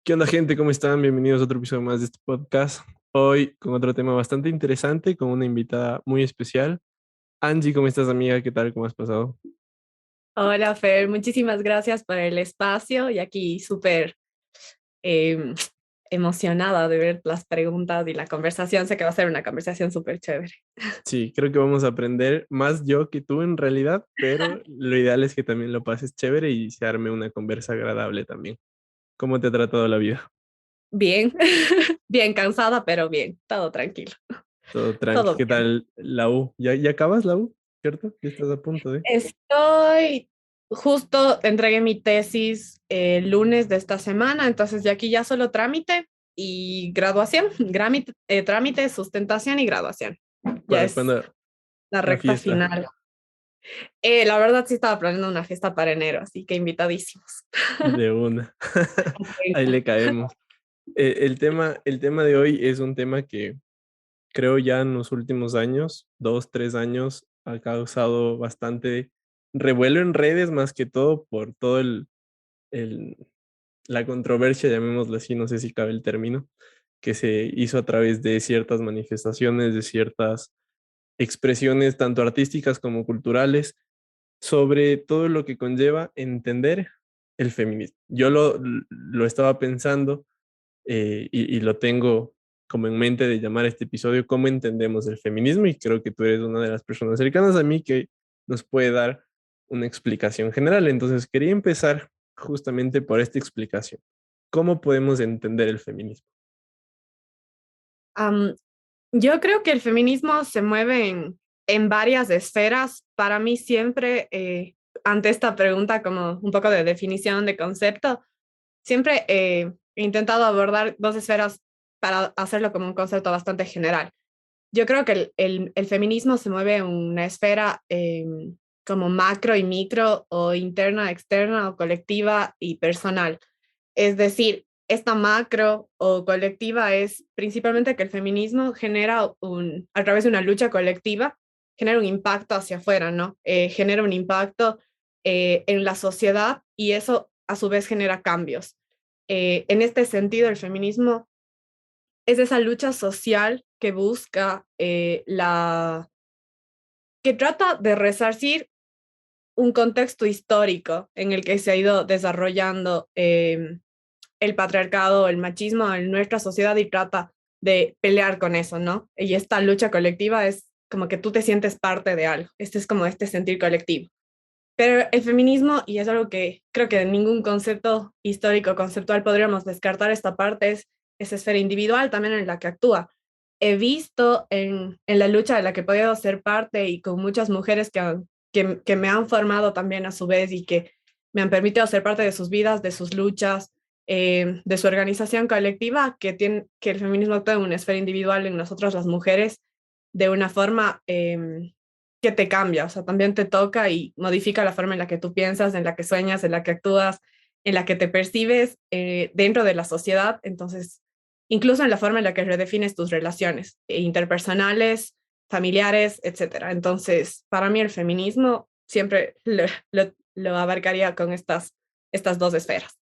¿Qué onda, gente? ¿Cómo están? Bienvenidos a otro episodio más de este podcast. Hoy con otro tema bastante interesante, con una invitada muy especial. Angie, ¿cómo estás, amiga? ¿Qué tal? ¿Cómo has pasado? Hola Fer, muchísimas gracias por el espacio y aquí súper em, emocionada de ver las preguntas y la conversación. Sé que va a ser una conversación súper chévere. Sí, creo que vamos a aprender más yo que tú en realidad, pero lo ideal es que también lo pases chévere y se arme una conversa agradable también. ¿Cómo te ha tratado la vida? Bien, bien cansada, pero bien, todo tranquilo, Todo tranqui. todo ¿Qué bien. tal la U? ¿Ya acabas la U? ¿Cierto? Ya estás a punto de... Estoy, justo entregué mi tesis el lunes de esta semana, entonces de aquí ya solo trámite y graduación, trámite, sustentación y graduación. Ya ¿Para es cuándo la la recta fiesta? final. La verdad sí estaba planeando una fiesta para enero, así que invitadísimos. De una. Ahí le caemos. El tema de hoy es un tema que creo ya en los últimos años, 2, 3 años, ha causado bastante revuelo en redes, más que todo por todo el- la controversia, llamémoslo así, no sé si cabe el término, que se hizo a través de ciertas manifestaciones, de ciertas expresiones, tanto artísticas como culturales, sobre todo lo que conlleva entender el feminismo. Yo lo estaba pensando y lo tengo como en mente de llamar a este episodio ¿Cómo entendemos el feminismo? Y creo que tú eres una de las personas cercanas a mí que nos puede dar una explicación general. Entonces quería empezar justamente por esta explicación. ¿Cómo podemos entender el feminismo? Am, yo creo que el feminismo se mueve en varias esferas. Para mí siempre, ante esta pregunta como un poco de definición de concepto, siempre he intentado abordar dos esferas para hacerlo como un concepto bastante general. Yo creo que el feminismo se mueve en una esfera como macro y micro o interna, externa o colectiva y personal. Es decir, esta macro o colectiva es principalmente que el feminismo genera a través de una lucha colectiva, genera un impacto hacia afuera, ¿no? Genera un impacto en la sociedad y eso a su vez genera cambios. En este sentido, el feminismo es esa lucha social que busca que trata de resarcir un contexto histórico en el que se ha ido desarrollando el patriarcado, el machismo en nuestra sociedad y trata de pelear con eso, ¿no? Y esta lucha colectiva es como que tú te sientes parte de algo. Este es como este sentir colectivo. Pero el feminismo, y es algo que creo que en ningún concepto histórico, conceptual podríamos descartar esta parte, es esa esfera individual también en la que actúa. He visto en la lucha de la que he podido ser parte y con muchas mujeres que me han formado también a su vez y que me han permitido ser parte de sus vidas, de sus luchas, de su organización colectiva, que el feminismo actúa en una esfera individual en nosotras las mujeres de una forma que te cambia, o sea, también te toca y modifica la forma en la que tú piensas, en la que sueñas, en la que actúas, en la que te percibes dentro de la sociedad. Entonces, incluso en la forma en la que redefines tus relaciones interpersonales, familiares, etcétera. Entonces, para mí el feminismo siempre lo abarcaría con estas dos esferas.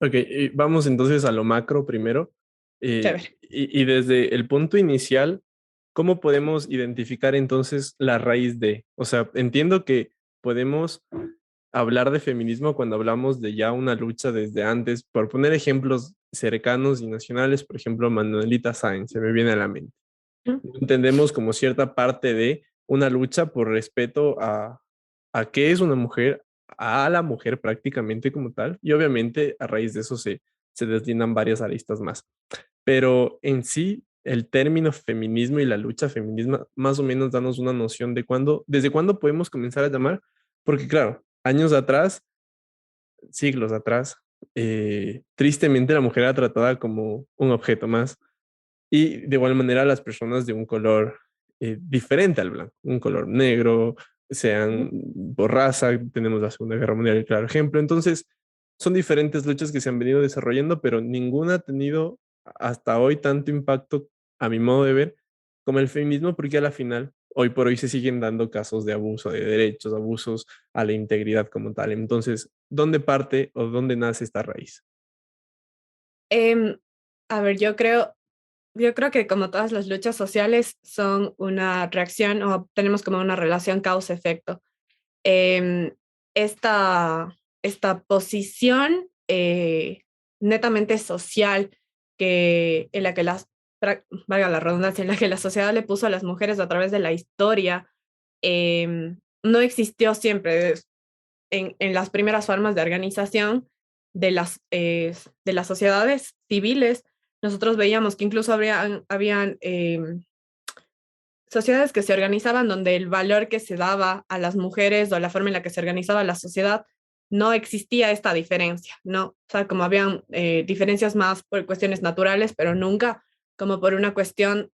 Ok, vamos entonces a lo macro primero. Chévere. Y desde el punto inicial, ¿cómo podemos identificar entonces la raíz de? O sea, entiendo que podemos hablar de feminismo cuando hablamos de ya una lucha desde antes. Por poner ejemplos cercanos y nacionales, por ejemplo, Manuelita Sáenz, se me viene a la mente. Entendemos como cierta parte de una lucha por respeto a qué es una mujer, a la mujer prácticamente como tal, y obviamente a raíz de eso se deslindan varias aristas más. Pero en sí, el término feminismo y la lucha feminista, más o menos danos una noción de cuándo, desde cuándo podemos comenzar a llamar, porque claro, años atrás, siglos atrás, tristemente la mujer era tratada como un objeto más y de igual manera las personas de un color diferente al blanco, un color negro, sean por raza, tenemos la Segunda Guerra Mundial, el claro ejemplo. Entonces, son diferentes luchas que se han venido desarrollando, pero ninguna ha tenido hasta hoy tanto impacto, a mi modo de ver, como el feminismo, porque a la final, hoy por hoy se siguen dando casos de abuso de derechos, abusos a la integridad como tal. Entonces, ¿dónde parte o dónde nace esta raíz? Em, a ver, yo creo que como todas las luchas sociales son una reacción o tenemos como una relación causa-efecto. Em, esta, esta posición netamente social en la que valga la redundancia, en la que la sociedad le puso a las mujeres a través de la historia, no existió siempre en las primeras formas de organización de las sociedades civiles. Nosotros veíamos que incluso habían sociedades que se organizaban donde el valor que se daba a las mujeres o la forma en la que se organizaba la sociedad no existía esta diferencia, ¿no? O sea, como habían diferencias más por cuestiones naturales, pero nunca como por una cuestión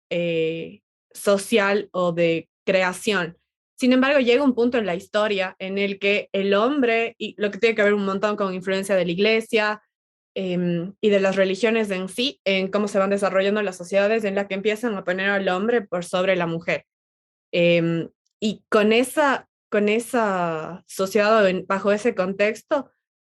social o de creación. Sin embargo, llega un punto en la historia en el que el hombre, y lo que tiene que ver un montón con influencia de la iglesia, y de las religiones en sí, en cómo se van desarrollando las sociedades en la que empiezan a poner al hombre por sobre la mujer. Eh, y con esa sociedad bajo ese contexto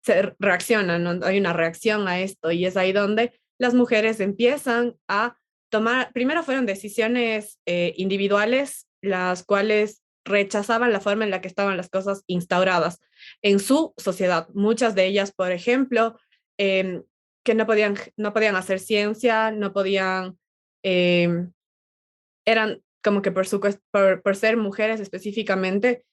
se reacciona, ¿no? Hay una reacción a esto y es ahí donde las mujeres empiezan a tomar, primero fueron decisiones individuales, las cuales rechazaban la forma en la que estaban las cosas instauradas en su sociedad. Muchas de ellas, por ejemplo, eh, que no podían hacer ciencia, no podían, eh, eran como que por ser mujeres específicamente,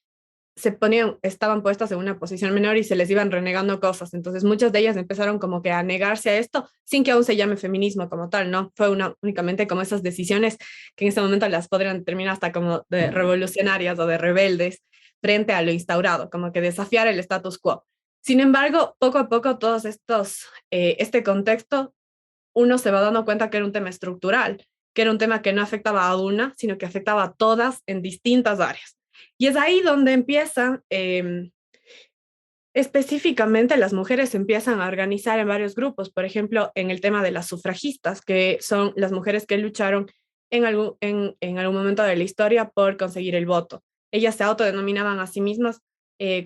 estaban puestas en una posición menor y se les iban renegando cosas. Entonces muchas de ellas empezaron como que a negarse a esto sin que aún se llame feminismo como tal, ¿no? Fue únicamente como esas decisiones que en ese momento las podrían terminar hasta como de revolucionarias o de rebeldes frente a lo instaurado, como que desafiar el status quo. Sin embargo, poco a poco este contexto uno se va dando cuenta que era un tema estructural, que era un tema que no afectaba a una, sino que afectaba a todas en distintas áreas. Y es ahí donde empiezan, específicamente las mujeres se empiezan a organizar en varios grupos, por ejemplo, en el tema de las sufragistas, que son las mujeres que lucharon en algún momento de la historia por conseguir el voto. Ellas se autodenominaban a sí mismas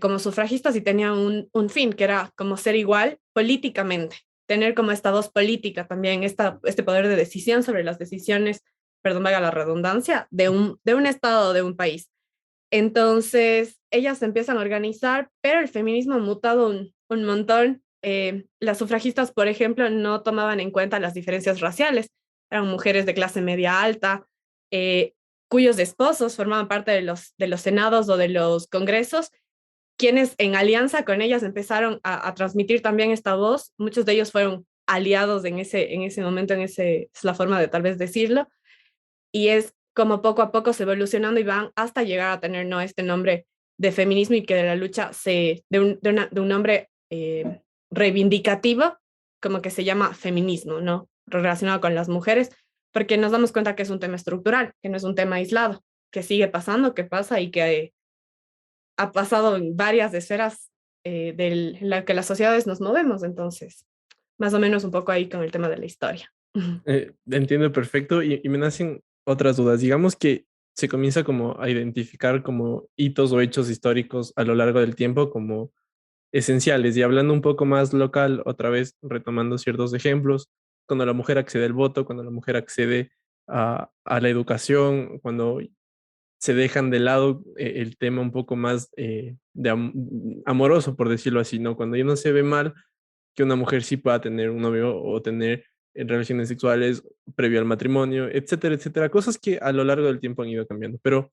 como sufragistas y tenían un fin, que era como ser igual políticamente, tener como esta voz política también, este poder de decisión sobre las decisiones, perdón, valga la redundancia, de un estado, de un país. Entonces, ellas se empiezan a organizar, pero el feminismo ha mutado un montón. Las sufragistas, por ejemplo, no tomaban en cuenta las diferencias raciales. Eran mujeres de clase media alta, eh, cuyos esposos formaban parte de los senados o de los congresos, quienes en alianza con ellas empezaron a transmitir también esta voz. Muchos de ellos fueron aliados en ese momento, es la forma de tal vez decirlo, y es como poco a poco se evolucionando y van hasta llegar a tener, ¿no?, este nombre de feminismo y que de la lucha de un nombre reivindicativo, como que se llama feminismo, ¿no? Relacionado con las mujeres, porque nos damos cuenta que es un tema estructural, que no es un tema aislado, que sigue pasando, que pasa y que ha pasado en varias esferas en la que las sociedades nos movemos, entonces, más o menos un poco ahí con el tema de la historia. Entiendo perfecto y me nacen otras dudas. Digamos que se comienza como a identificar como hitos o hechos históricos a lo largo del tiempo como esenciales y hablando un poco más local, otra vez retomando ciertos ejemplos, cuando la mujer accede al voto, cuando la mujer accede a la educación, cuando se dejan de lado el tema un poco más amoroso, por decirlo así, ¿no? Cuando ya no se ve mal que una mujer sí pueda tener un novio o tener relaciones sexuales previo al matrimonio, etcétera, etcétera, cosas que a lo largo del tiempo han ido cambiando. Pero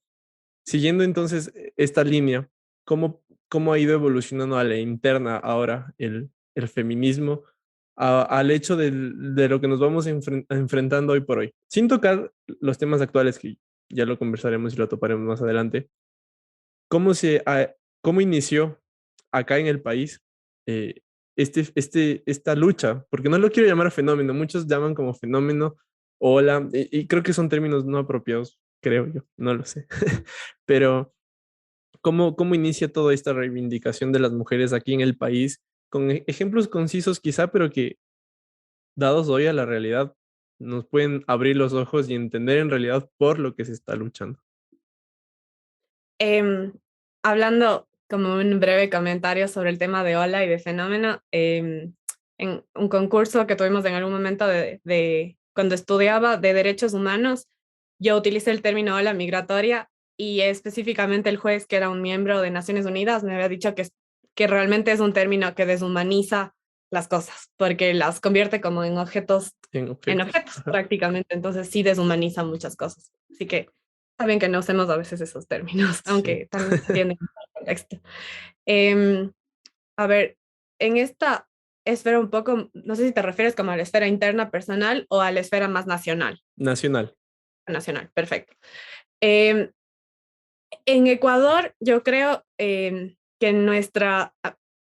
siguiendo entonces esta línea, ¿cómo ha ido evolucionando a la interna ahora el feminismo al hecho de lo que nos vamos enfrentando hoy por hoy? Sin tocar los temas actuales que ya lo conversaremos y lo toparemos más adelante, ¿cómo cómo inició acá en el país eh, esta lucha? Porque no lo quiero llamar fenómeno, muchos llaman como fenómeno, ola, y creo que son términos no apropiados, creo yo, no lo sé. Pero, ¿cómo inicia toda esta reivindicación de las mujeres aquí en el país? Con ejemplos concisos quizá, pero que dados hoy a la realidad, nos pueden abrir los ojos y entender en realidad por lo que se está luchando. Em, Hablando como un breve comentario sobre el tema de ola y de fenómeno, en un concurso que tuvimos en algún momento cuando estudiaba de derechos humanos, yo utilicé el término ola migratoria y específicamente el juez, que era un miembro de Naciones Unidas, me había dicho que realmente es un término que deshumaniza las cosas, porque las convierte como En en objetos. objetos Ajá. prácticamente, entonces sí deshumaniza muchas cosas. Así que está bien que no usemos a veces esos términos, Sí. aunque también se entienden en el contexto. Em, a ver, en esta esfera un poco, no sé si te refieres como a la esfera interna personal o a la esfera más nacional. Nacional. Nacional, perfecto. Em, en Ecuador, yo creo que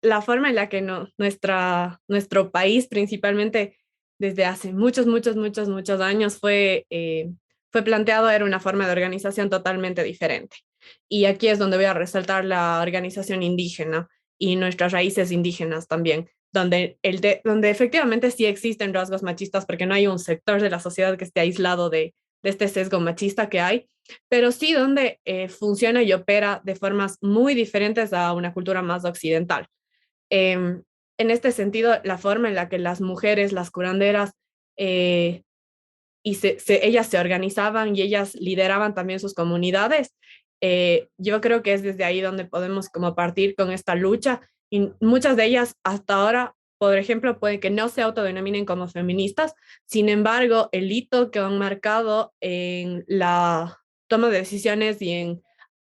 la forma en la que nuestro país, principalmente desde hace muchos años, fue planteado, era una forma de organización totalmente diferente. Y aquí es donde voy a resaltar la organización indígena y nuestras raíces indígenas también, donde efectivamente sí existen rasgos machistas, porque no hay un sector de la sociedad que esté aislado de este sesgo machista que hay, pero sí donde funciona y opera de formas muy diferentes a una cultura más occidental. Eh, en este sentido, la forma en la que las mujeres, las curanderas, eh, ellas se organizaban y ellas lideraban también sus comunidades, yo creo que es desde ahí donde podemos como partir con esta lucha y muchas de ellas hasta ahora, por ejemplo, puede que no se autodenominen como feministas, sin embargo, el hito que han marcado en la toma de decisiones y en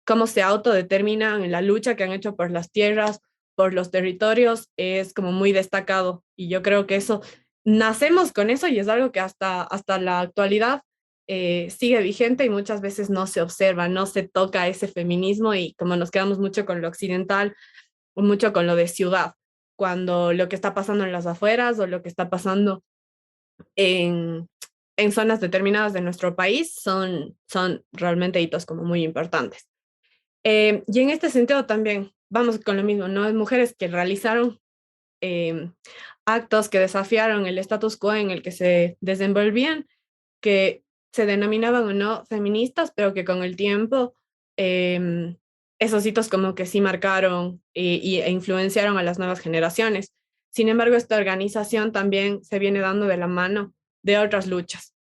cómo se autodeterminan en la lucha que han hecho por las tierras, por los territorios, es como muy destacado. Y yo creo que eso, nacemos con eso y es algo que hasta la actualidad sigue vigente y muchas veces no se observa, no se toca ese feminismo y como nos quedamos mucho con lo occidental, o mucho con lo de ciudad, cuando lo que está pasando en las afueras o lo que está pasando en, en zonas determinadas de nuestro país son realmente hitos como muy importantes. Y en este sentido también vamos con lo mismo, ¿no? Mujeres que realizaron eh, actos que desafiaron el status quo en el que se desenvolvían, que se denominaban o no feministas, pero que con el tiempo eh, esos hitos como que sí marcaron e influenciaron a las nuevas generaciones. Sin embargo, esta organización también se viene dando de la mano de otras luchas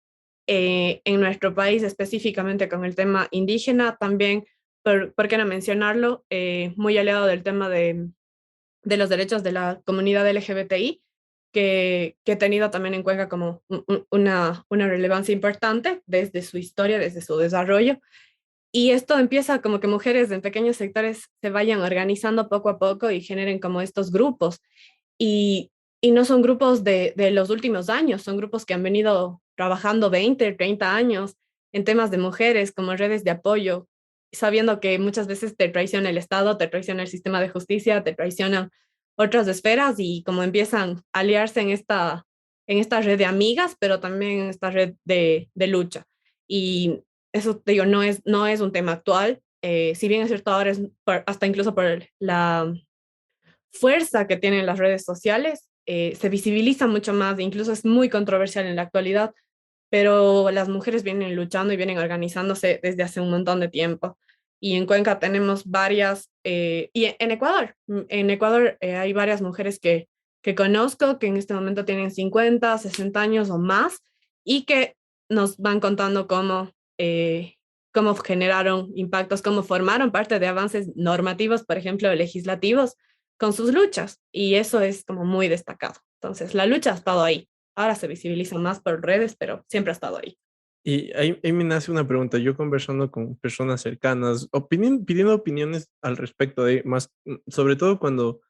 en nuestro país, específicamente con el tema indígena, también, ¿por qué no mencionarlo? Muy aliado del tema de los derechos de la comunidad LGBTI, que ha tenido también en Cuenca como una relevancia importante desde su historia, desde su desarrollo. Y esto empieza como que mujeres en pequeños sectores se vayan organizando poco a poco y generen como estos grupos y no son grupos de los últimos años, son grupos que han venido trabajando 20, 30 años en temas de mujeres como redes de apoyo, sabiendo que muchas veces te traiciona el Estado, te traiciona el sistema de justicia, te traicionan otras esferas y como empiezan a aliarse en esta red de amigas, pero también en esta red de lucha. Y eso, te digo, no es un tema actual, si bien es cierto ahora es hasta incluso por la fuerza que tienen las redes sociales, se visibiliza mucho más, incluso es muy controversial en la actualidad, pero las mujeres vienen luchando y vienen organizándose desde hace un montón de tiempo. Y en Cuenca tenemos varias, y en Ecuador hay varias mujeres que conozco que en este momento tienen 50, 60 años o más y que nos van contando cómo generaron impactos, cómo formaron parte de avances normativos, por ejemplo, legislativos, con sus luchas. Y eso es como muy destacado. Entonces, la lucha ha estado ahí. Ahora se visibiliza más por redes, pero siempre ha estado ahí. Y ahí me nace una pregunta. Yo conversando con personas cercanas, pidiendo opiniones al respecto de más, sobre todo cuando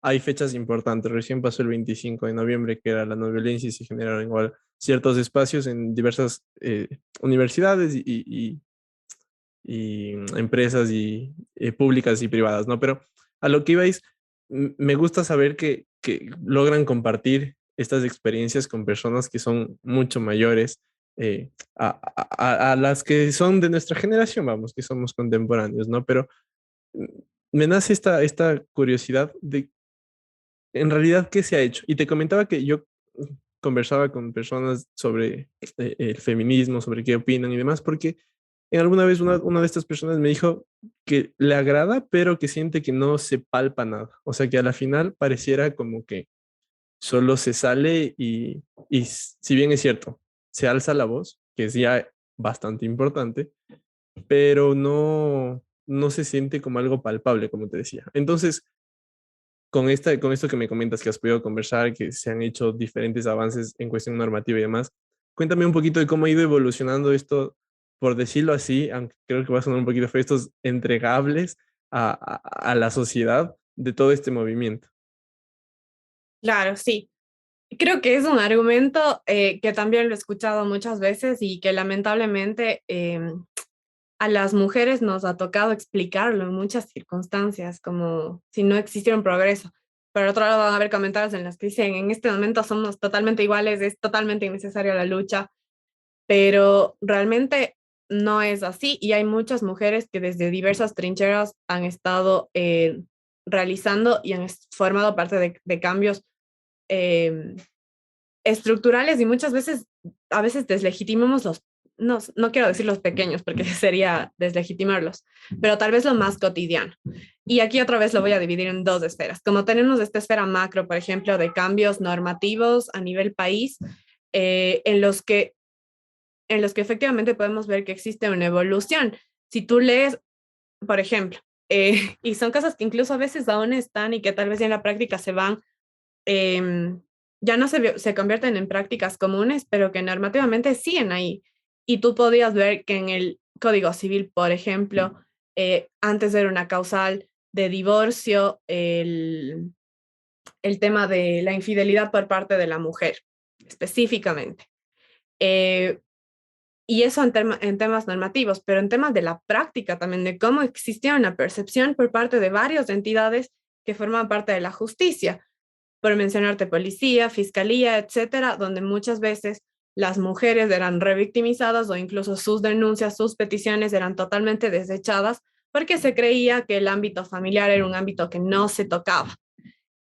hay fechas importantes. Recién pasó el 25 de noviembre, que era la no violencia, y se generaron igual ciertos espacios en diversas universidades y empresas y públicas y privadas, ¿no? Pero a lo que ibais, me gusta saber que logran compartir estas experiencias con personas que son mucho mayores a las que son de nuestra generación, vamos, que somos contemporáneos, ¿no? Pero mm, me nace esta curiosidad de, en realidad, ¿qué se ha hecho? Y te comentaba que yo conversaba con personas sobre el feminismo, sobre qué opinan y demás, porque en alguna vez una de estas personas me dijo que le agrada, pero que siente que no se palpa nada. O sea, que a la final pareciera como que solo se sale y si bien es cierto, se alza la voz, que es ya bastante importante, pero no se siente como algo palpable, como te decía. Entonces, con esto que me comentas que has podido conversar, que se han hecho diferentes avances en cuestión normativa y demás, cuéntame un poquito de cómo ha ido evolucionando esto, por decirlo así, aunque creo que va a sonar un poquito feo, estos entregables a la sociedad de todo este movimiento. Claro, sí. Creo que es un argumento que también lo he escuchado muchas veces y que lamentablemente a las mujeres nos ha tocado explicarlo en muchas circunstancias, como si no existiera un progreso. Por otro lado, van a haber comentarios en los que dicen, en este momento somos totalmente iguales, es totalmente innecesaria la lucha, pero realmente no es así y hay muchas mujeres que desde diversas trincheras han estado realizando y han formado parte de cambios eh, estructurales y muchas veces, a veces deslegitimamos no quiero decir los pequeños porque sería deslegitimarlos, pero tal vez lo más cotidiano. Y aquí otra vez lo voy a dividir en dos esferas. Como tenemos esta esfera macro, por ejemplo, de cambios normativos a nivel país, en los que efectivamente podemos ver que existe una evolución. Si tú lees, por ejemplo, y son cosas que incluso a veces aún están y que tal vez ya en la práctica se van ya no se convierten en prácticas comunes, pero que normativamente siguen ahí. Y tú podías ver que en el Código Civil, por ejemplo, antes era una causal de divorcio, el tema de la infidelidad por parte de la mujer, específicamente. Eh, y eso en temas normativos, pero en temas de la práctica también, de cómo existía una percepción por parte de varias entidades que forman parte de la justicia por mencionarte policía, fiscalía, etcétera, donde muchas veces las mujeres eran revictimizadas o incluso sus denuncias, sus peticiones eran totalmente desechadas porque se creía que el ámbito familiar era un ámbito que no se tocaba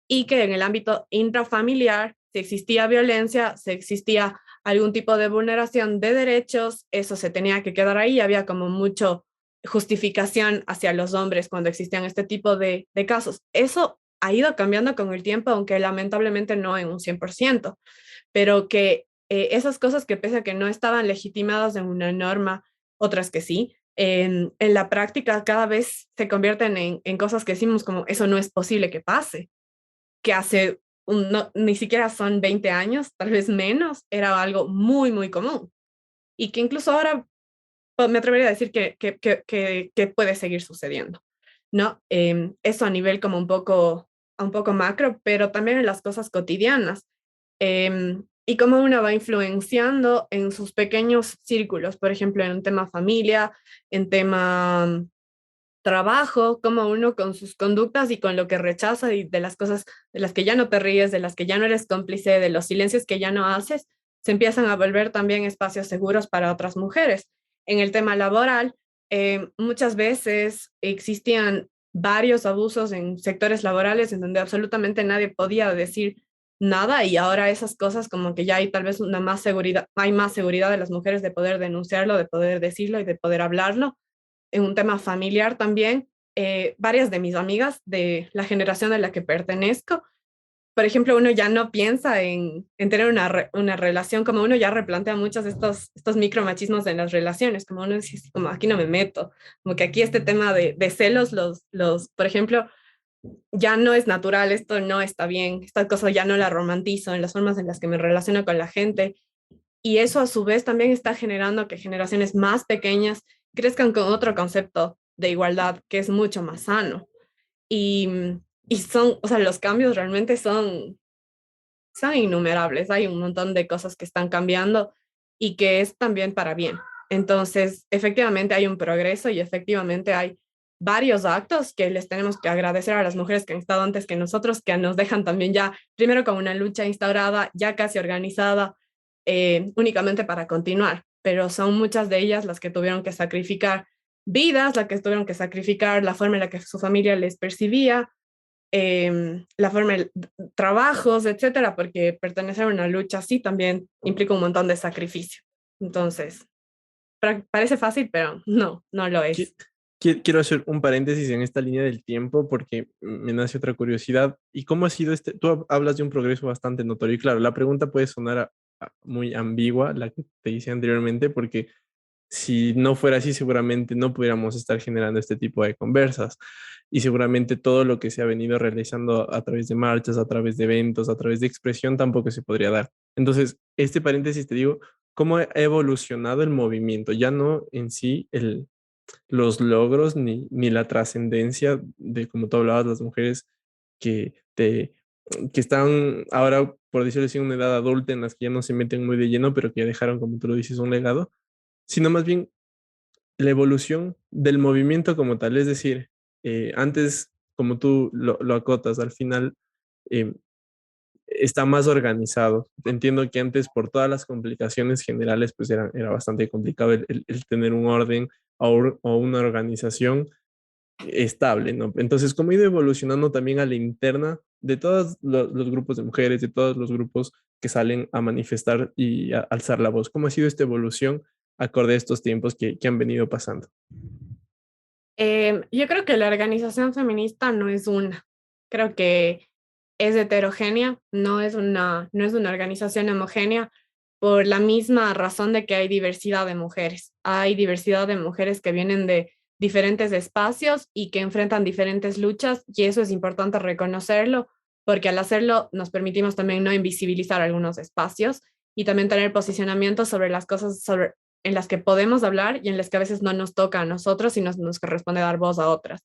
y que en el ámbito intrafamiliar, si existía violencia, si existía algún tipo de vulneración de derechos, eso se tenía que quedar ahí. Había como mucho justificación hacia los hombres cuando existían este tipo de casos. Eso ha ido cambiando con el tiempo, aunque lamentablemente no en un 100%, pero que esas cosas que pese a que no estaban legitimadas en una norma, otras que sí, en la práctica cada vez se convierten en cosas que decimos como eso no es posible que pase, que hace ni siquiera son 20 años, tal vez menos, era algo muy, muy común. Y que incluso ahora me atrevería a decir que puede seguir sucediendo, ¿no? Eso a nivel como un poco macro, pero también en las cosas cotidianas. Y cómo uno va influenciando en sus pequeños círculos, por ejemplo, en un tema familia, en tema trabajo, como uno con sus conductas y con lo que rechaza y de las cosas de las que ya no te ríes, de las que ya no eres cómplice, de los silencios que ya no haces, se empiezan a volver también espacios seguros para otras mujeres. En el tema laboral, muchas veces existían varios abusos en sectores laborales en donde absolutamente nadie podía decir nada y ahora esas cosas como que ya hay tal vez una más seguridad, hay más seguridad de las mujeres de poder denunciarlo, de poder decirlo y de poder hablarlo en un tema familiar también, varias de mis amigas de la generación a la que pertenezco, por ejemplo, uno ya no piensa en tener una relación, como uno ya replantea muchos de estos micromachismos en las relaciones, como uno dice, como aquí no me meto, como que aquí este tema de celos, por ejemplo, ya no es natural, esto no está bien, esta cosa ya no la romantizo en las formas en las que me relaciono con la gente, y eso a su vez también está generando que generaciones más pequeñas crezcan con otro concepto de igualdad que es mucho más sano. Y, y son, o sea, los cambios realmente son innumerables. Hay un montón de cosas que están cambiando y que es también para bien. Entonces, efectivamente hay un progreso y efectivamente hay varios actos que les tenemos que agradecer a las mujeres que han estado antes que nosotros, que nos dejan también ya, primero con una lucha instaurada, ya casi organizada, únicamente para continuar. Pero son muchas de ellas las que tuvieron que sacrificar vidas, las que tuvieron que sacrificar la forma en la que su familia les percibía, la forma de trabajos, etcétera, porque pertenecer a una lucha así también implica un montón de sacrificio. Entonces, parece fácil, pero no, no lo Qué, es. quiero hacer un paréntesis en esta línea del tiempo porque me nace otra curiosidad. ¿Y cómo ha sido tú hablas de un progreso bastante notorio? Y claro, la pregunta puede sonar muy ambigua, la que te hice anteriormente, porque si no fuera así, seguramente no pudiéramos estar generando este tipo de conversas. Y seguramente todo lo que se ha venido realizando a través de marchas, a través de eventos, a través de expresión, tampoco se podría dar. Entonces, este paréntesis te digo, ¿cómo ha evolucionado el movimiento? Ya no en sí los logros ni la trascendencia de, como tú hablabas, las mujeres que, te, que están ahora, por decirlo así, en una edad adulta en las que ya no se meten muy de lleno, pero que ya dejaron, como tú lo dices, un legado, sino más bien la evolución del movimiento como tal. Es decir, antes, como tú lo acotas, al final eh, está más organizado. Entiendo que antes, por todas las complicaciones generales, pues era bastante complicado el tener un orden o una organización estable, ¿no? Entonces, ¿cómo ha ido evolucionando también a la interna de todos los grupos de mujeres, de todos los grupos que salen a manifestar y a alzar la voz? ¿Cómo ha sido esta evolución acorde a estos tiempos que han venido pasando? Yo creo que la organización feminista no es una, creo que es heterogénea, no es una organización homogénea por la misma razón de que hay diversidad de mujeres. Hay diversidad de mujeres que vienen de diferentes espacios y que enfrentan diferentes luchas y eso es importante reconocerlo porque al hacerlo nos permitimos también no invisibilizar algunos espacios y también tener posicionamiento sobre las cosas en las que podemos hablar y en las que a veces no nos toca a nosotros y nos corresponde dar voz a otras.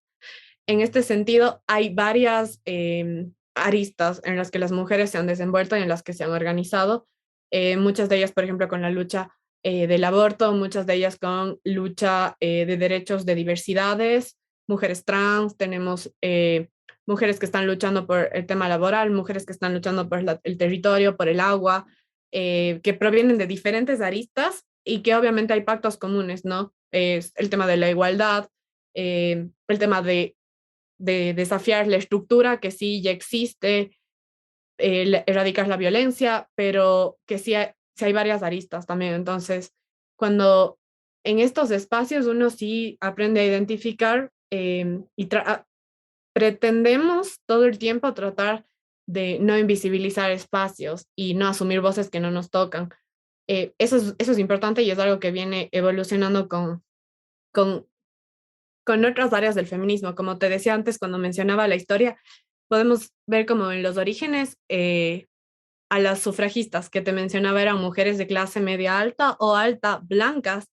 En este sentido, hay varias aristas en las que las mujeres se han desenvuelto y en las que se han organizado, muchas de ellas, por ejemplo, con la lucha del aborto, muchas de ellas con lucha de derechos de diversidades, mujeres trans, tenemos mujeres que están luchando por el tema laboral, mujeres que están luchando por el territorio, por el agua, que provienen de diferentes aristas y que obviamente hay pactos comunes, ¿no? Es el tema de la igualdad, el tema de desafiar la estructura que sí ya existe, erradicar la violencia, pero que sí hay varias aristas también. Entonces, cuando en estos espacios uno sí aprende a identificar pretendemos todo el tiempo tratar de no invisibilizar espacios y no asumir voces que no nos tocan. Eso es importante y es algo que viene evolucionando con, con otras áreas del feminismo. Como te decía antes, cuando mencionaba la historia, podemos ver como en los orígenes a las sufragistas que te mencionaba eran mujeres de clase media alta o alta, blancas,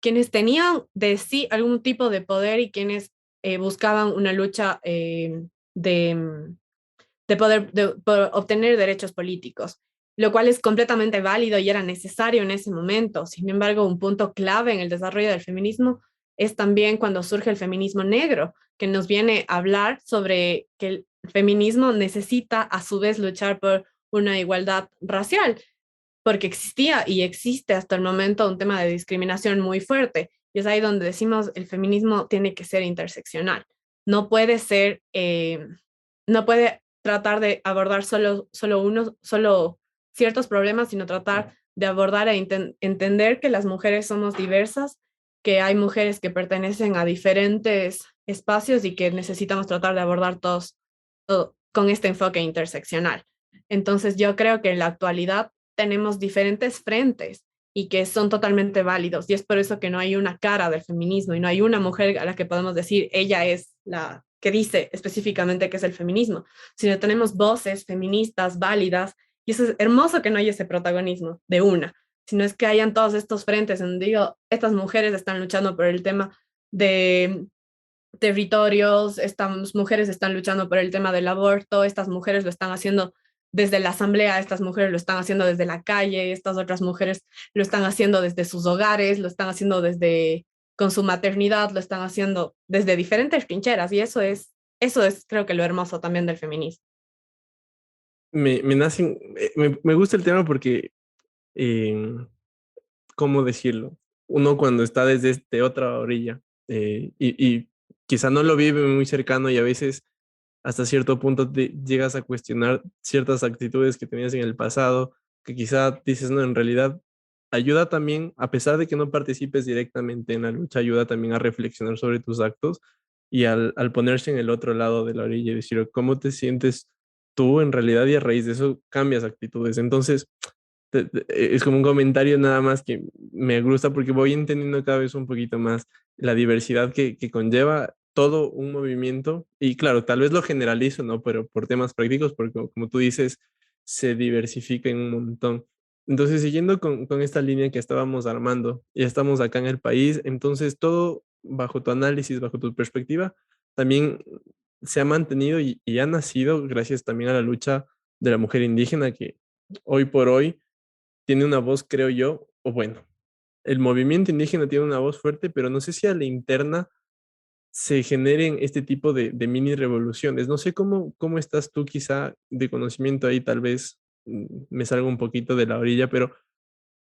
quienes tenían de sí algún tipo de poder y quienes buscaban una lucha de, de poder por obtener derechos políticos, lo cual es completamente válido y era necesario en ese momento. Sin embargo, un punto clave en el desarrollo del feminismo es también cuando surge el feminismo negro, que nos viene a hablar sobre que el feminismo necesita a su vez luchar por una igualdad racial, porque existía y existe hasta el momento un tema de discriminación muy fuerte. Y es ahí donde decimos el feminismo tiene que ser interseccional. No puede ser, no puede tratar de abordar solo ciertos problemas, sino tratar de abordar e entender que las mujeres somos diversas, que hay mujeres que pertenecen a diferentes espacios y que necesitamos tratar de abordar todo con este enfoque interseccional. Entonces yo creo que en la actualidad tenemos diferentes frentes y que son totalmente válidos. Y es por eso que no hay una cara del feminismo y no hay una mujer a la que podemos decir, ella es la que dice específicamente que es el feminismo, sino tenemos voces feministas válidas y eso es hermoso que no haya ese protagonismo de una, sino es que hayan todos estos frentes en donde digo, estas mujeres están luchando por el tema de territorios, estas mujeres están luchando por el tema del aborto, estas mujeres lo están haciendo desde la asamblea, estas mujeres lo están haciendo desde la calle, estas otras mujeres lo están haciendo desde sus hogares, lo están haciendo desde con su maternidad, lo están haciendo desde diferentes trincheras y eso es creo que lo hermoso también del feminismo. Me nacen, me gusta el tema porque, eh, ¿cómo decirlo? Uno cuando está desde otra orilla y quizá no lo vive muy cercano y a veces hasta cierto punto te llegas a cuestionar ciertas actitudes que tenías en el pasado, que quizá dices, no, en realidad ayuda también, a pesar de que no participes directamente en la lucha, ayuda también a reflexionar sobre tus actos y al ponerse en el otro lado de la orilla y decir cómo te sientes tú en realidad y a raíz de eso cambias actitudes. Entonces, es como un comentario nada más que me gusta porque voy entendiendo cada vez un poquito más la diversidad que conlleva todo un movimiento. Y claro, tal vez lo generalizo, ¿no? Pero por temas prácticos, porque como tú dices, se diversifica en un montón. Entonces, siguiendo con esta línea que estábamos armando, ya estamos acá en el país, entonces todo bajo tu análisis, bajo tu perspectiva, también se ha mantenido y ha nacido gracias también a la lucha de la mujer indígena que hoy por hoy tiene una voz, creo yo, o bueno, el movimiento indígena tiene una voz fuerte, pero no sé si a la interna se generen este tipo de mini revoluciones. No sé cómo estás tú quizá de conocimiento ahí, tal vez me salgo un poquito de la orilla, pero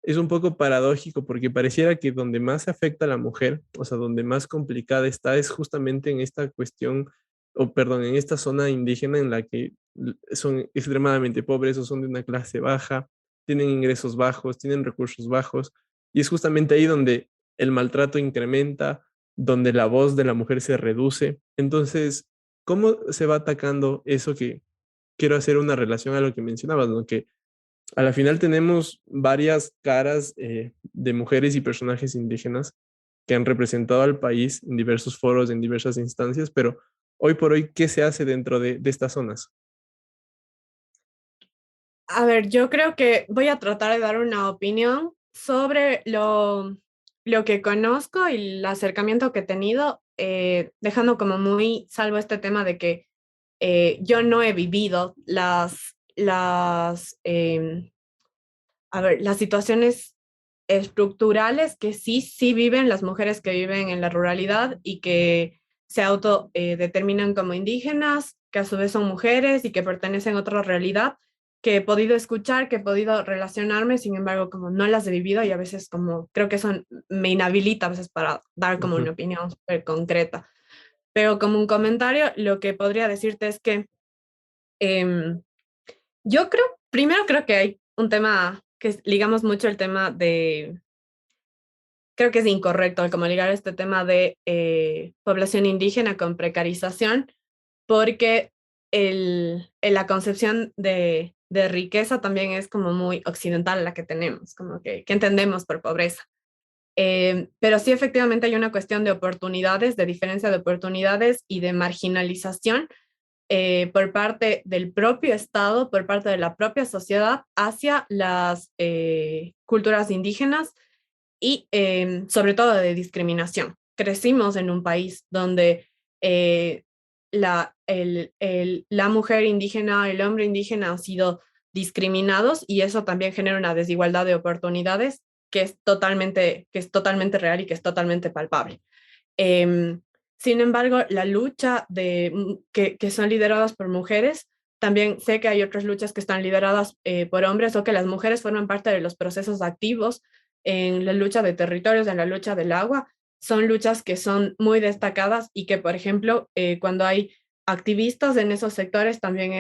es un poco paradójico porque pareciera que donde más se afecta a la mujer, o sea, donde más complicada está es justamente en esta cuestión, o perdón, en esta zona indígena en la que son extremadamente pobres o son de una clase baja, tienen ingresos bajos, tienen recursos bajos, y es justamente ahí donde el maltrato incrementa, donde la voz de la mujer se reduce. Entonces, ¿cómo se va atacando eso que quiero hacer una relación a lo que mencionabas, ¿no? Que a la final tenemos varias caras de mujeres y personajes indígenas que han representado al país en diversos foros, en diversas instancias, pero hoy por hoy, ¿qué se hace dentro de estas zonas? A ver, yo creo que voy a tratar de dar una opinión sobre lo que conozco y el acercamiento que he tenido, dejando como muy salvo este tema de que yo no he vivido a ver, las situaciones estructurales que sí viven las mujeres que viven en la ruralidad y que se autodeterminan como indígenas, que a su vez son mujeres y que pertenecen a otra realidad, que he podido escuchar, que he podido relacionarme, sin embargo, como no las he vivido y a veces como creo que eso me inhabilita a veces para dar como Ujú. una opinión súper concreta. Pero como un comentario, lo que podría decirte es que em, yo creo, primero creo que hay un tema que ligamos mucho el tema de, creo que es incorrecto como ligar este tema de población indígena con precarización, porque la concepción de riqueza también es como muy occidental la que tenemos, como que entendemos por pobreza. Pero sí, efectivamente hay una cuestión de oportunidades, de diferencia de oportunidades y de marginalización por parte del propio Estado, por parte de la propia sociedad hacia las culturas indígenas y sobre todo de discriminación. Crecimos en un país donde eh, la mujer indígena, el hombre indígena han sido discriminados y eso también genera una desigualdad de oportunidades que es totalmente real y que es totalmente palpable. Eh, Sin embargo, la lucha que son lideradas por mujeres, también sé que hay otras luchas que están lideradas por hombres o que las mujeres forman parte de los procesos activos en la lucha de territorios, en la lucha del agua. Son luchas que son muy destacadas y que, por ejemplo, cuando hay activistas en esos sectores también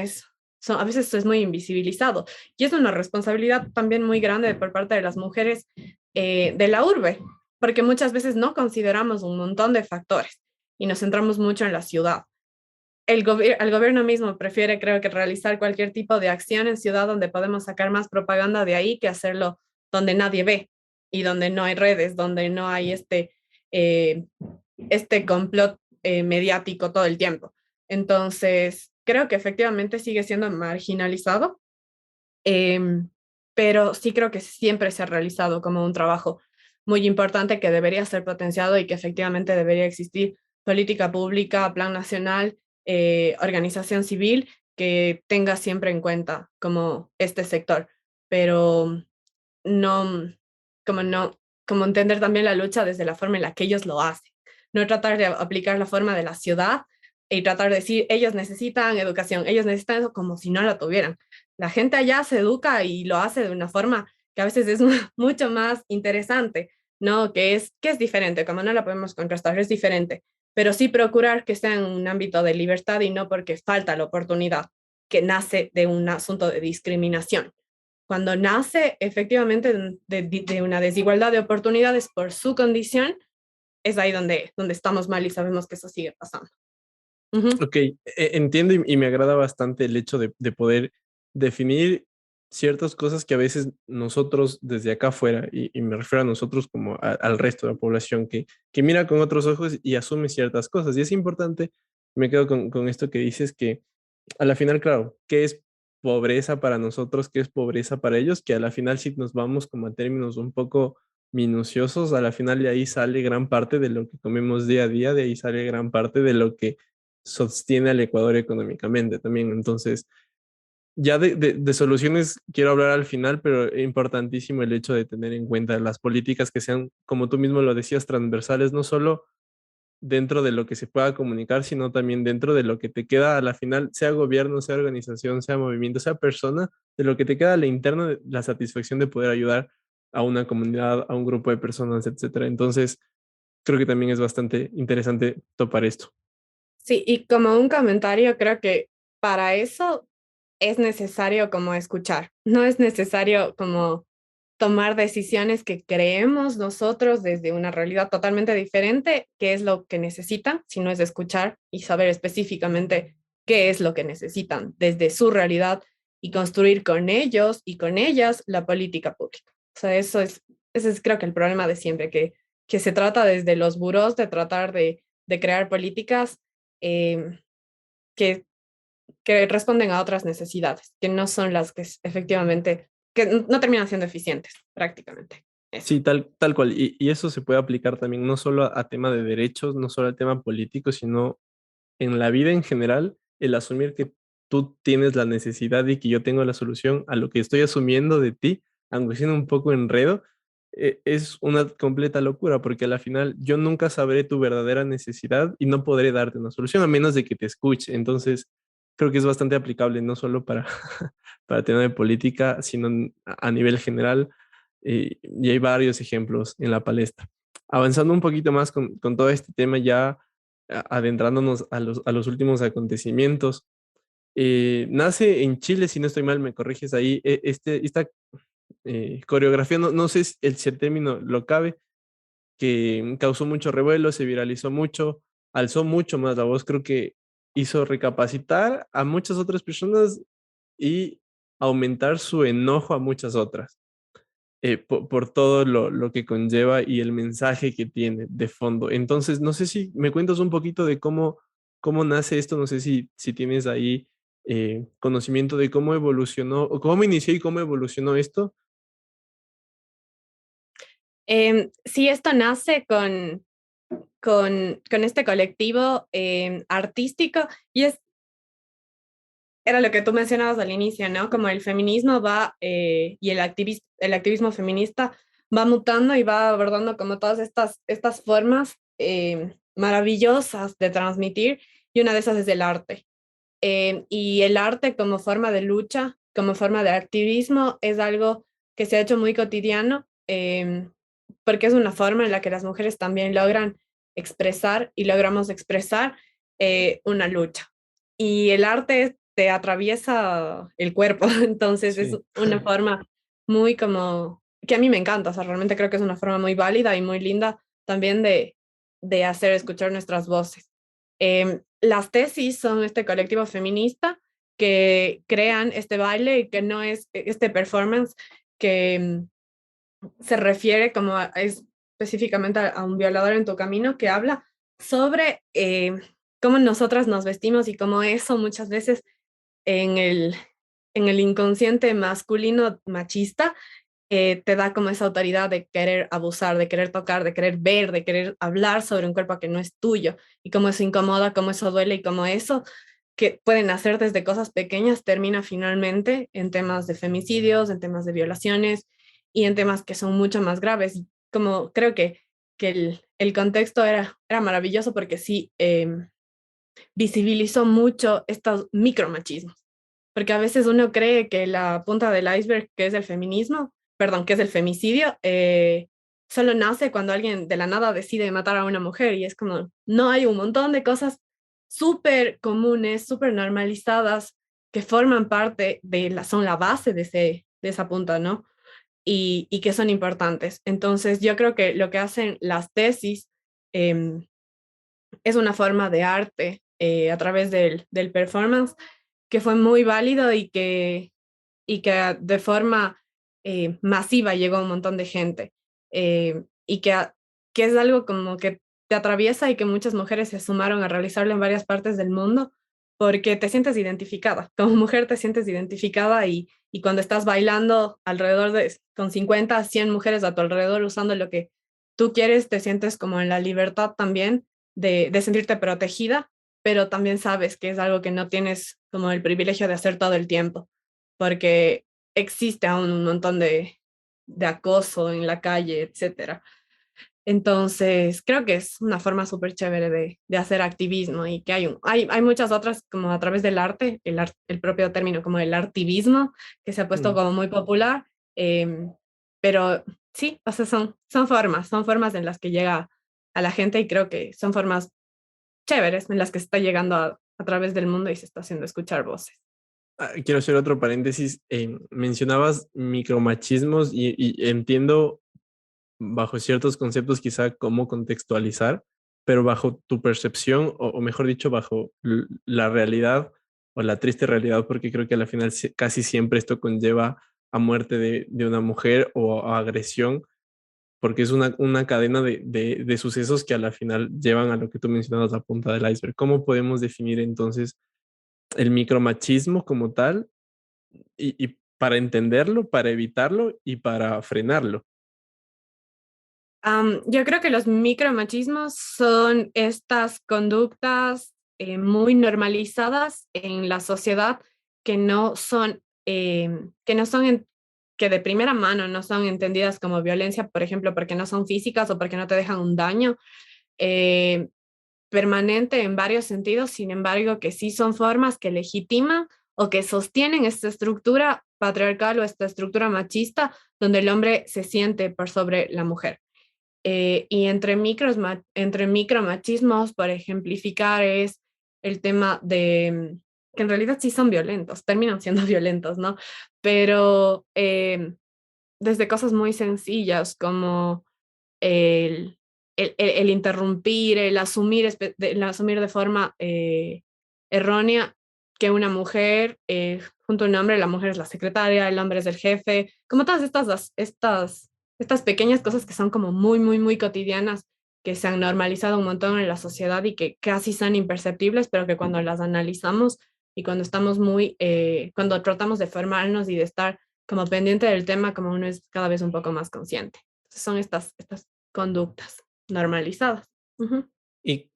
a veces es muy invisibilizado. Y es una responsabilidad también muy grande por parte de las mujeres de la urbe, porque muchas veces no consideramos un montón de factores y nos centramos mucho en la ciudad. El gobierno mismo prefiere, creo que, realizar cualquier tipo de acción en ciudad donde podemos sacar más propaganda de ahí que hacerlo donde nadie ve y donde no hay redes, donde no hay eh, este complot mediático todo el tiempo. Entonces, creo que efectivamente sigue siendo marginalizado, em, pero sí creo que siempre se ha realizado como un trabajo muy importante que debería ser potenciado y que efectivamente debería existir política pública, plan nacional, organización civil que tenga siempre en cuenta como este sector, pero no, como no, como entender también la lucha desde la forma en la que ellos lo hacen, no tratar de aplicar la forma de la ciudad y tratar de decir, ellos necesitan educación, ellos necesitan eso como si no la tuvieran. La gente allá se educa y lo hace de una forma que a veces es mucho más interesante, ¿no? Que es diferente, como no la podemos contrastar, es diferente, pero sí procurar que sea en un ámbito de libertad y no porque falta la oportunidad que nace de un asunto de discriminación. cuando nace efectivamente de una desigualdad de oportunidades por su condición, es ahí donde estamos mal y sabemos que eso sigue pasando. Ujú. Ok, entiendo y me agrada bastante el hecho de poder definir ciertas cosas que a veces nosotros desde acá afuera, y me refiero a nosotros como al resto de la población que mira con otros ojos y asume ciertas cosas. Y es importante, me quedo con esto que dices, que a la final, claro, ¿qué es pobreza para nosotros? ¿Qué es pobreza para ellos? Que a la final, si nos vamos como a términos un poco minuciosos, a la final de ahí sale gran parte de lo que comemos día a día, de ahí sale gran parte de lo que sostiene al Ecuador económicamente también. Entonces, ya de soluciones quiero hablar al final, pero es importantísimo el hecho de tener en cuenta las políticas que sean, como tú mismo lo decías, transversales, no solo dentro de lo que se pueda comunicar, sino también dentro de lo que te queda a la final, sea gobierno, sea organización, sea movimiento, sea persona, de lo que te queda a la interna, la satisfacción de poder ayudar a una comunidad, a un grupo de personas, etcétera. Entonces, creo que también es bastante interesante topar esto. Sí, y como un comentario, creo que para eso es necesario como escuchar, no es necesario como tomar decisiones que creemos nosotros desde una realidad totalmente diferente, qué es lo que necesitan, sino es escuchar y saber específicamente qué es lo que necesitan desde su realidad y construir con ellos y con ellas la política pública. O sea, ese es creo que el problema de siempre, que se trata desde los burós de tratar de crear políticas eh, que responden a otras necesidades, que no son las que efectivamente, que no terminan siendo eficientes prácticamente. Eso. Sí, tal cual. Y eso se puede aplicar también no solo a tema de derechos, no solo al tema político, sino en la vida en general, el asumir que tú tienes la necesidad y que yo tengo la solución a lo que estoy asumiendo de ti, aunque sea un poco enredo, es una completa locura, porque a la final yo nunca sabré tu verdadera necesidad y no podré darte una solución a menos de que te escuche. Entonces, creo que es bastante aplicable no solo para, para tema de política, sino a nivel general, y hay varios ejemplos en la palestra. Avanzando un poquito más con todo este tema ya adentrándonos a los últimos acontecimientos. Nace en Chile, si no estoy mal, me corriges ahí, esta coreografía, no sé si el término lo cabe, que causó mucho revuelo, se viralizó mucho, alzó mucho más la voz, creo que hizo recapacitar a muchas otras personas y aumentar su enojo a muchas otras por todo lo que conlleva y el mensaje que tiene de fondo. Entonces, no sé si me cuentas un poquito de cómo nace esto, no sé si tienes ahí conocimiento de cómo evolucionó, o cómo inició y cómo evolucionó esto. Sí, esto nace con este colectivo artístico y era lo que tú mencionabas al inicio, ¿no? Como el feminismo va y el activismo feminista va mutando y va abordando como todas estas formas maravillosas de transmitir y una de esas es el arte. Y el arte como forma de lucha, como forma de activismo, es algo que se ha hecho muy cotidiano, porque es una forma en la que las mujeres también logran expresar y logramos expresar una lucha. Y el arte te atraviesa el cuerpo, entonces es Sí, una forma muy como, que a mí me encanta, o sea, realmente creo que es una forma muy válida y muy linda también de hacer escuchar nuestras voces. Las tesis son este colectivo feminista que crean este baile y que no es este performance que se refiere como específicamente a un violador en tu camino que habla sobre cómo nosotras nos vestimos y cómo eso muchas veces en en el inconsciente masculino machista te da como esa autoridad de querer abusar, de querer tocar, de querer ver, de querer hablar sobre un cuerpo que no es tuyo y cómo eso incomoda, cómo eso duele y cómo eso que pueden hacer desde cosas pequeñas termina finalmente en temas de femicidios, en temas de violaciones y en temas que son mucho más graves. Como creo que el contexto era maravilloso porque sí visibilizó mucho estos micromachismos, porque a veces uno cree que la punta del iceberg, que es el feminismo, perdón, que es el femicidio, solo nace cuando alguien de la nada decide matar a una mujer y es como, no, hay un montón de cosas súper comunes, súper normalizadas que forman parte son la base de esa punta, ¿no? Y que son importantes. Entonces, yo creo que lo que hacen las tesis em, es una forma de arte a través del performance que fue muy válido y que de forma masiva llegó a un montón de gente y que es algo como que te atraviesa y que muchas mujeres se sumaron a realizarlo en varias partes del mundo porque te sientes identificada, como mujer te sientes identificada y cuando estás bailando alrededor con 50 100 mujeres a tu alrededor usando lo que tú quieres, te sientes como en la libertad también de sentirte protegida, pero también sabes que es algo que no tienes como el privilegio de hacer todo el tiempo, porque existe aún un montón de acoso en la calle, etcétera. Entonces, creo que es una forma súper chévere de hacer activismo y que hay muchas otras como a través del arte, el propio término como el artivismo, que se ha puesto Mm. como muy popular, pero sí, o sea, son formas en las que llega a la gente y creo que son formas chéveres en las que se está llegando a través del mundo y se está haciendo escuchar voces. Quiero hacer otro paréntesis. Mencionabas micromachismos y entiendo bajo ciertos conceptos quizá cómo contextualizar, pero bajo tu percepción, o mejor dicho, bajo la realidad o la triste realidad, porque creo que al final casi siempre esto conlleva a muerte de una mujer o a agresión, porque es una cadena de sucesos que a la final llevan a lo que tú mencionabas, la punta del iceberg. ¿Cómo podemos definir entonces el micromachismo como tal y para entenderlo, para evitarlo y para frenarlo? Yo creo que los micromachismos son estas conductas muy normalizadas en la sociedad que no son, que no son que de primera mano no son entendidas como violencia, por ejemplo, porque no son físicas o porque no te dejan un daño eh, permanente en varios sentidos, sin embargo, que sí son formas que legitiman o que sostienen esta estructura patriarcal o esta estructura machista donde el hombre se siente por sobre la mujer. Y entre micromachismos, por ejemplificar, es el tema que en realidad sí son violentos, terminan siendo violentos, ¿no? Pero desde cosas muy sencillas como el, el interrumpir, el asumir de forma errónea que una mujer, junto a un hombre, la mujer es la secretaria, el hombre es el jefe, como todas estas pequeñas cosas que son como muy, muy, muy cotidianas, que se han normalizado un montón en la sociedad y que casi son imperceptibles, pero que cuando las analizamos y cuando estamos cuando tratamos de formarnos y de estar como pendiente del tema, como uno es cada vez un poco más consciente. Entonces son estas conductas normalizadas. Ujú. ¿Y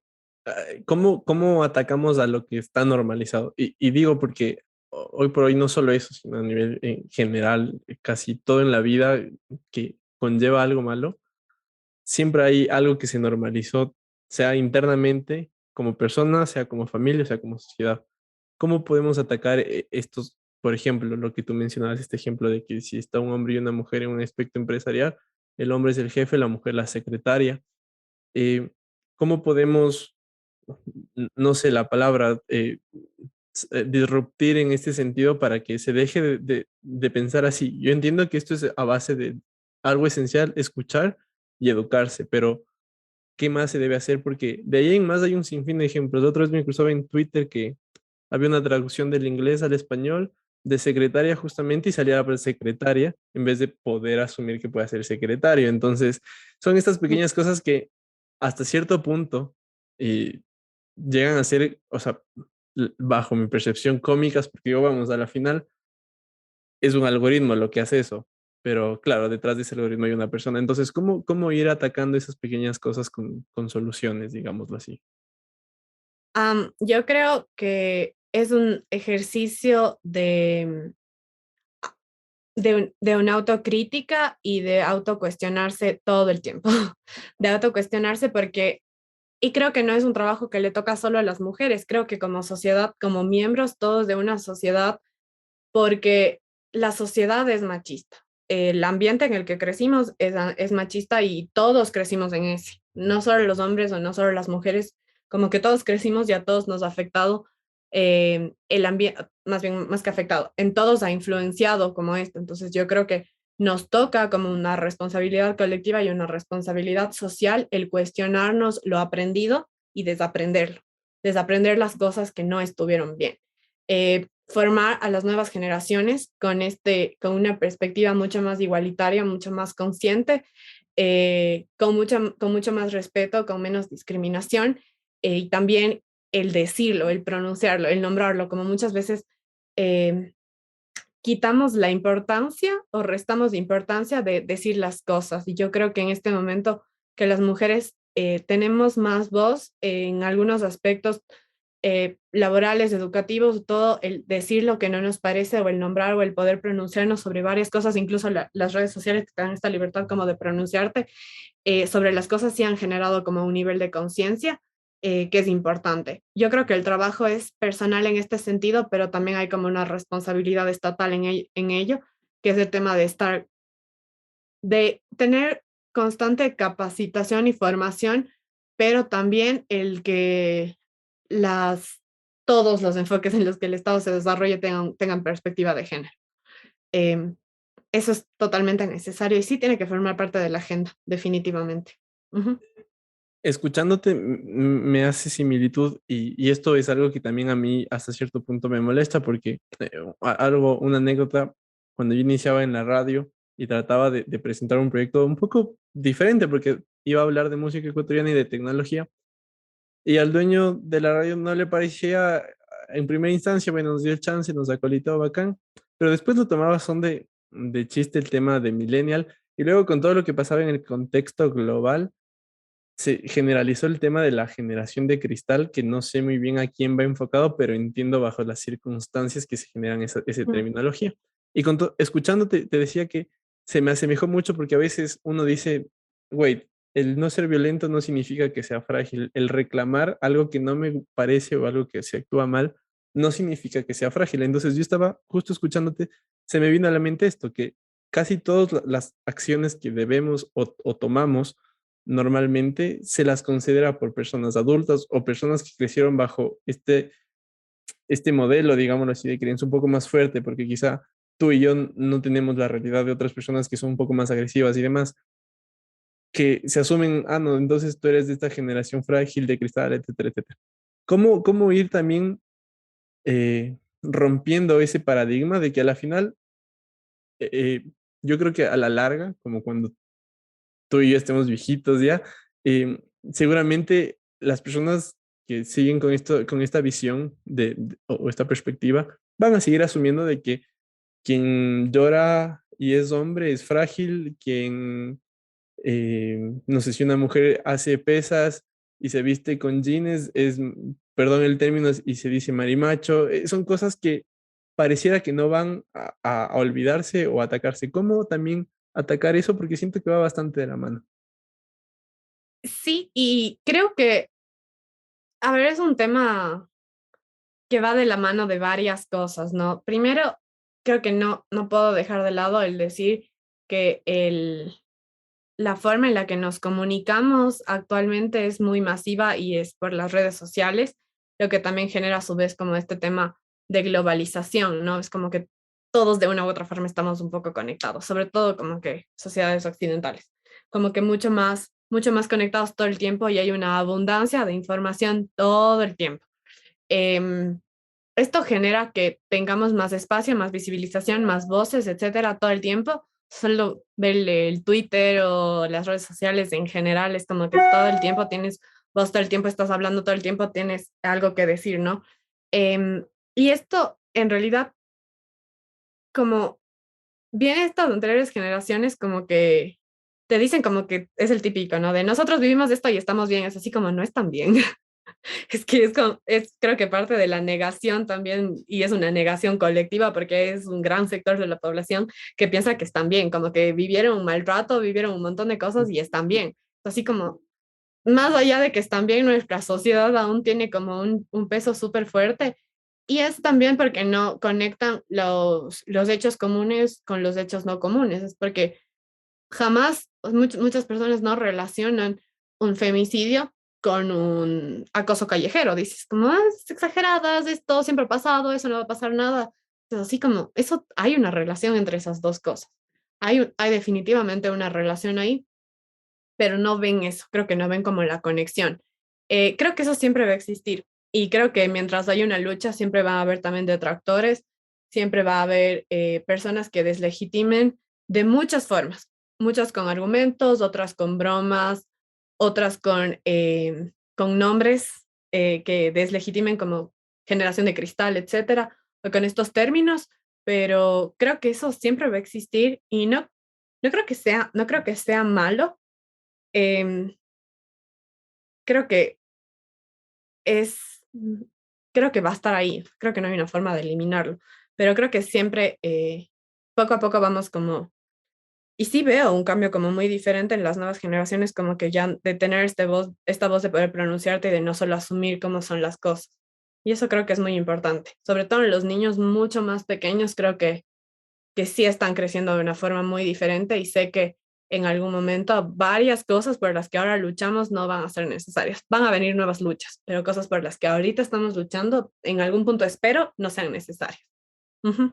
cómo atacamos a lo que está normalizado? Y digo porque hoy por hoy no solo eso, sino a nivel en general, casi todo en la vida que conlleva algo malo, siempre hay algo que se normalizó, sea internamente como persona, sea como familia, sea como sociedad. ¿Cómo podemos atacar estos, por ejemplo, lo que tú mencionabas, este ejemplo de que si está un hombre y una mujer en un aspecto empresarial, el hombre es el jefe, la mujer la secretaria? ¿Cómo podemos, no sé la palabra, disruptir en este sentido para que se deje de pensar así? Yo entiendo que esto es a base de algo esencial, escuchar y educarse, pero ¿qué más se debe hacer? Porque de ahí en más hay un sinfín de ejemplos. La otra vez me cruzaba en Twitter que había una traducción del inglés al español de secretaria justamente y salía la palabra secretaria en vez de poder asumir que puede ser secretario. Entonces, son estas pequeñas cosas que hasta cierto punto eh, llegan a ser, o sea, bajo mi percepción cómicas, porque digo, vamos, a la final es un algoritmo lo que hace eso, pero claro, detrás de ese algoritmo hay una persona. Entonces, ¿cómo ir atacando esas pequeñas cosas con soluciones, digámoslo así? Yo creo que es un ejercicio de una autocrítica y de autocuestionarse todo el tiempo, de autocuestionarse porque, y creo que no es un trabajo que le toca solo a las mujeres, creo que como sociedad, como miembros todos de una sociedad, porque la sociedad es machista. El ambiente en el que crecimos es machista y todos crecimos en ese. No solo los hombres o no solo las mujeres, como que todos crecimos y a todos nos ha afectado el ambiente, más bien, más que afectado, en todos ha influenciado como esto. Entonces yo creo que nos toca como una responsabilidad colectiva y una responsabilidad social el cuestionarnos lo aprendido y desaprenderlo, desaprender las cosas que no estuvieron bien. Formar a las nuevas generaciones con una perspectiva mucho más igualitaria, mucho más consciente, con mucho más respeto, con menos discriminación, y también el decirlo, el pronunciarlo, el nombrarlo, como muchas veces eh, quitamos la importancia o restamos importancia de decir las cosas. Y yo creo que en este momento que las mujeres tenemos más voz en algunos aspectos laborales, educativos, todo el decir lo que no nos parece o el nombrar o el poder pronunciarnos sobre varias cosas, incluso las redes sociales que te dan esta libertad como de pronunciarte sobre las cosas, sí han generado como un nivel de conciencia que es importante. Yo creo que el trabajo es personal en este sentido, pero también hay como una responsabilidad estatal en ello, que es el tema de de tener constante capacitación y formación, pero también el que las, todos los enfoques en los que el Estado se desarrolle tengan perspectiva de género. Eh, Eso es totalmente necesario y sí tiene que formar parte de la agenda, definitivamente. Ujú. Escuchándote me hace similitud y esto es algo que también a mí hasta cierto punto me molesta porque una anécdota, cuando yo iniciaba en la radio y trataba de presentar un proyecto un poco diferente porque iba a hablar de música ecuatoriana y de tecnología y al dueño de la radio no le parecía en primera instancia, bueno, nos dio el chance, nos acolitó bacán, pero después lo tomaba son de chiste el tema de Millennial y luego con todo lo que pasaba en el contexto global se generalizó el tema de la generación de cristal, que no sé muy bien a quién va enfocado, pero entiendo bajo las circunstancias que se generan esa Mm. terminología. Y escuchándote, te decía que se me asemejó mucho porque a veces uno dice, wait, el no ser violento no significa que sea frágil. El reclamar algo que no me parece o algo que se actúa mal no significa que sea frágil. Entonces yo estaba justo escuchándote, se me vino a la mente esto, que casi todas las acciones que debemos o tomamos normalmente se las considera por personas adultas o personas que crecieron bajo este modelo, digámoslo así, de creencia un poco más fuerte, porque quizá tú y yo no tenemos la realidad de otras personas que son un poco más agresivas y demás, que se asumen, ah, no, entonces tú eres de esta generación frágil de cristal, etcétera, etcétera. ¿Cómo ir también rompiendo ese paradigma de que a la final, eh, eh, yo creo que a la larga, como cuando tú y yo estemos viejitos ya, seguramente las personas que siguen con esto, con esta visión o esta perspectiva, van a seguir asumiendo de que quien llora y es hombre es frágil, quien, no sé si una mujer hace pesas y se viste con jeans, perdón el término, y se dice marimacho, son cosas que pareciera que no van a olvidarse o atacarse. ¿Cómo también atacar eso? Porque siento que va bastante de la mano. Sí, y creo que, a ver, es un tema que va de la mano de varias cosas, ¿no? Primero, creo que no puedo dejar de lado el decir que la forma en la que nos comunicamos actualmente es muy masiva y es por las redes sociales, lo que también genera a su vez como este tema de globalización, ¿no? Es como que todos de una u otra forma estamos un poco conectados, sobre todo como que sociedades occidentales, como que mucho más conectados todo el tiempo y hay una abundancia de información todo el tiempo. Em, Esto genera que tengamos más espacio, más visibilización, más voces, etcétera, todo el tiempo. Solo ver el Twitter o las redes sociales en general es como que todo el tiempo tienes voz, todo el tiempo estás hablando, todo el tiempo tienes algo que decir, ¿no? Y esto en realidad, como viene estas anteriores generaciones, como que te dicen como que es el típico, ¿no? De nosotros vivimos esto y estamos bien, es así como no están bien. Es que es creo que parte de la negación también, y es una negación colectiva porque es un gran sector de la población que piensa que están bien, como que vivieron un mal rato, vivieron un montón de cosas y están bien. Así como, más allá de que están bien, nuestra sociedad aún tiene como un peso súper fuerte. Y es también porque no conectan los hechos comunes con los hechos no comunes. Es porque jamás, muchas personas no relacionan un femicidio con un acoso callejero. Dices como, es exageradas, esto siempre ha pasado, eso no va a pasar nada. Entonces, así como, eso, hay una relación entre esas dos cosas. Hay definitivamente una relación ahí, pero no ven eso, creo que no ven como la conexión. Creo que eso siempre va a existir y creo que mientras hay una lucha siempre va a haber también detractores, siempre va a haber personas que deslegitimen de muchas formas, muchas con argumentos, otras con bromas, otras con nombres que deslegitimen como generación de cristal, etcétera, o con estos términos, pero creo que eso siempre va a existir y no creo que sea malo. Em, creo que es, creo que va a estar ahí, creo que no hay una forma de eliminarlo, pero creo que siempre, poco a poco vamos como, y sí veo un cambio como muy diferente en las nuevas generaciones, como que ya de tener esta voz de poder pronunciarte y de no solo asumir cómo son las cosas. Y eso creo que es muy importante, sobre todo en los niños mucho más pequeños, creo que sí están creciendo de una forma muy diferente y sé que en algún momento varias cosas por las que ahora luchamos no van a ser necesarias. Van a venir nuevas luchas, pero cosas por las que ahorita estamos luchando, en algún punto espero, no sean necesarias. Ujú.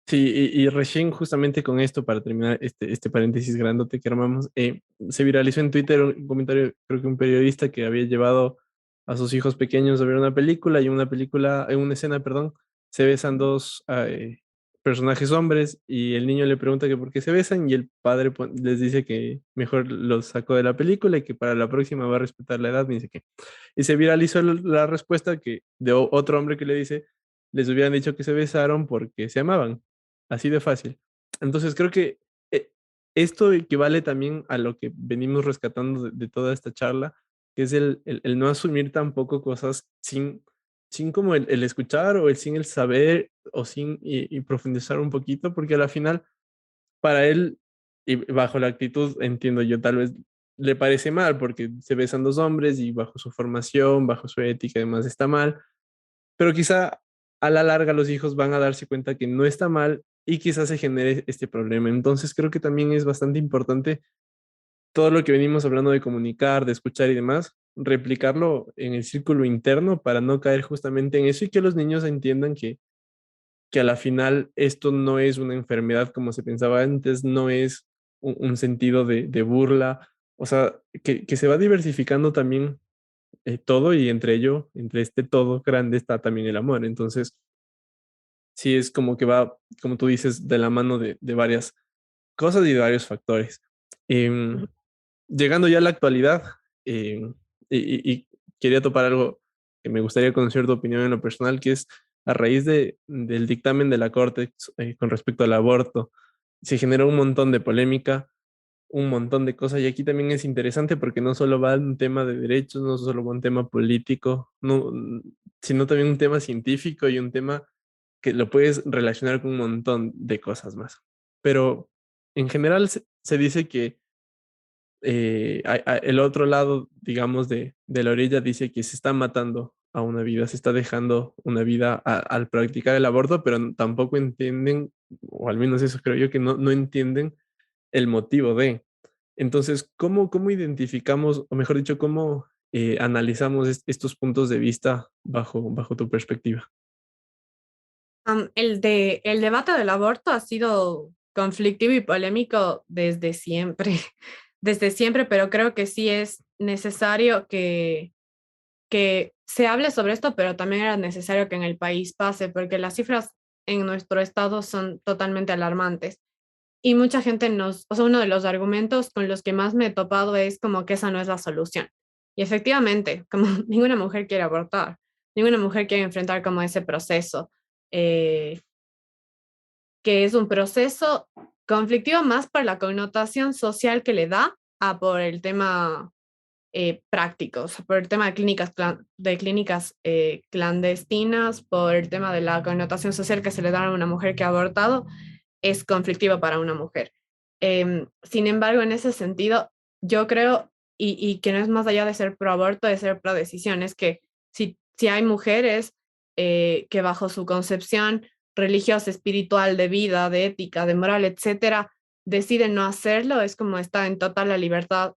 Sí, y recién justamente con esto, para terminar este paréntesis grandote que armamos, se viralizó en Twitter un comentario, creo que un periodista que había llevado a sus hijos pequeños a ver una película y en una escena, perdón, se besan dos personajes hombres y el niño le pregunta que por qué se besan y el padre les dice que mejor los sacó de la película y que para la próxima va a respetar la edad, ni sé qué. Y se viralizó la respuesta que de otro hombre que le dice, les hubieran dicho que se besaron porque se amaban. Así de fácil. Entonces creo que eh, esto equivale también a lo que venimos rescatando de toda esta charla, que es el no asumir tampoco cosas sin como el escuchar o sin el saber o sin y profundizar un poquito, porque a la final, para él, y bajo la actitud, entiendo yo, tal vez le parece mal porque se besan dos hombres y bajo su formación, bajo su ética y demás está mal, pero quizá a la larga los hijos van a darse cuenta que no está mal y quizás se genere este problema. Entonces creo que también es bastante importante todo lo que venimos hablando de comunicar, de escuchar y demás, replicarlo en el círculo interno para no caer justamente en eso y que los niños entiendan que a la final esto no es una enfermedad como se pensaba antes, no es un sentido de burla, o sea, que se va diversificando también todo y entre ello, entre este todo grande está también el amor. Entonces, sí es como que va, como tú dices, de la mano de varias cosas y de varios factores. Em, Llegando ya a la actualidad, y quería topar algo que me gustaría conocer tu opinión en lo personal, que es a raíz del dictamen de la Corte con respecto al aborto, se generó un montón de polémica, un montón de cosas, y aquí también es interesante porque no solo va un tema de derechos, no solo va un tema político, no, sino también un tema científico y un tema que lo puedes relacionar con un montón de cosas más. Pero en general se dice que el otro lado, digamos, de la orilla dice que se está matando a una vida, se está dejando una vida al practicar el aborto, pero tampoco entienden, o al menos eso creo yo, que no entienden el motivo de. Entonces, ¿cómo identificamos, o mejor dicho, cómo analizamos estos puntos de vista bajo tu perspectiva? El debate del aborto ha sido conflictivo y polémico desde siempre, desde siempre, pero creo que sí es necesario que se hable sobre esto, pero también era necesario que en el país pase, porque las cifras en nuestro estado son totalmente alarmantes. Y mucha gente o sea, uno de los argumentos con los que más me he topado es como que esa no es la solución. Y efectivamente, como ninguna mujer quiere abortar, ninguna mujer quiere enfrentar como ese proceso, eh, que es un proceso conflictivo más por la connotación social que le da a por el tema prácticos, por el tema de clínicas clandestinas, por el tema de la connotación social que se le da a una mujer que ha abortado, es conflictivo para una mujer. Sin embargo, en ese sentido, yo creo, y que no es más allá de ser pro aborto, de ser pro decisión, es que si hay mujeres que bajo su concepción religiosa, espiritual, de vida, de ética, de moral, etcétera, deciden no hacerlo, es como está en total libertad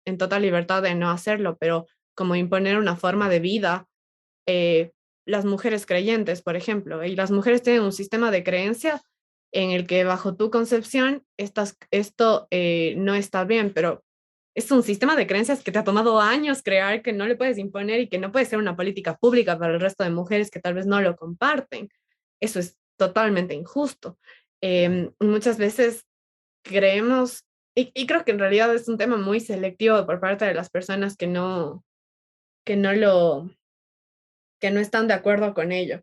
de no hacerlo, pero como imponer una forma de vida. eh, las mujeres creyentes, por ejemplo, y las mujeres tienen un sistema de creencia en el que bajo tu concepción esto no está bien, pero es un sistema de creencias que te ha tomado años crear, que no le puedes imponer y que no puede ser una política pública para el resto de mujeres que tal vez no lo comparten. Eso es totalmente injusto. Muchas veces creemos, y creo que en realidad es un tema muy selectivo por parte de las personas que no lo, que no están de acuerdo con ello.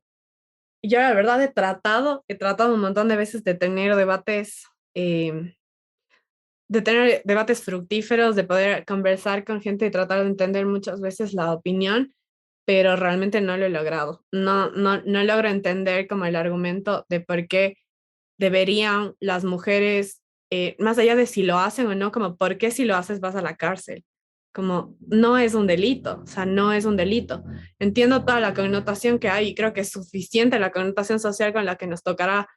Y yo la verdad he tratado un montón de veces de tener debates fructíferos, de poder conversar con gente y tratar de entender muchas veces la opinión, pero realmente no lo he logrado. No logro entender como el argumento de por qué deberían las mujeres, más allá de si lo hacen o no, como por qué si lo haces vas a la cárcel. Como no es un delito, o sea, no es un delito. Entiendo toda la connotación que hay y creo que es suficiente la connotación social con la que nos tocará,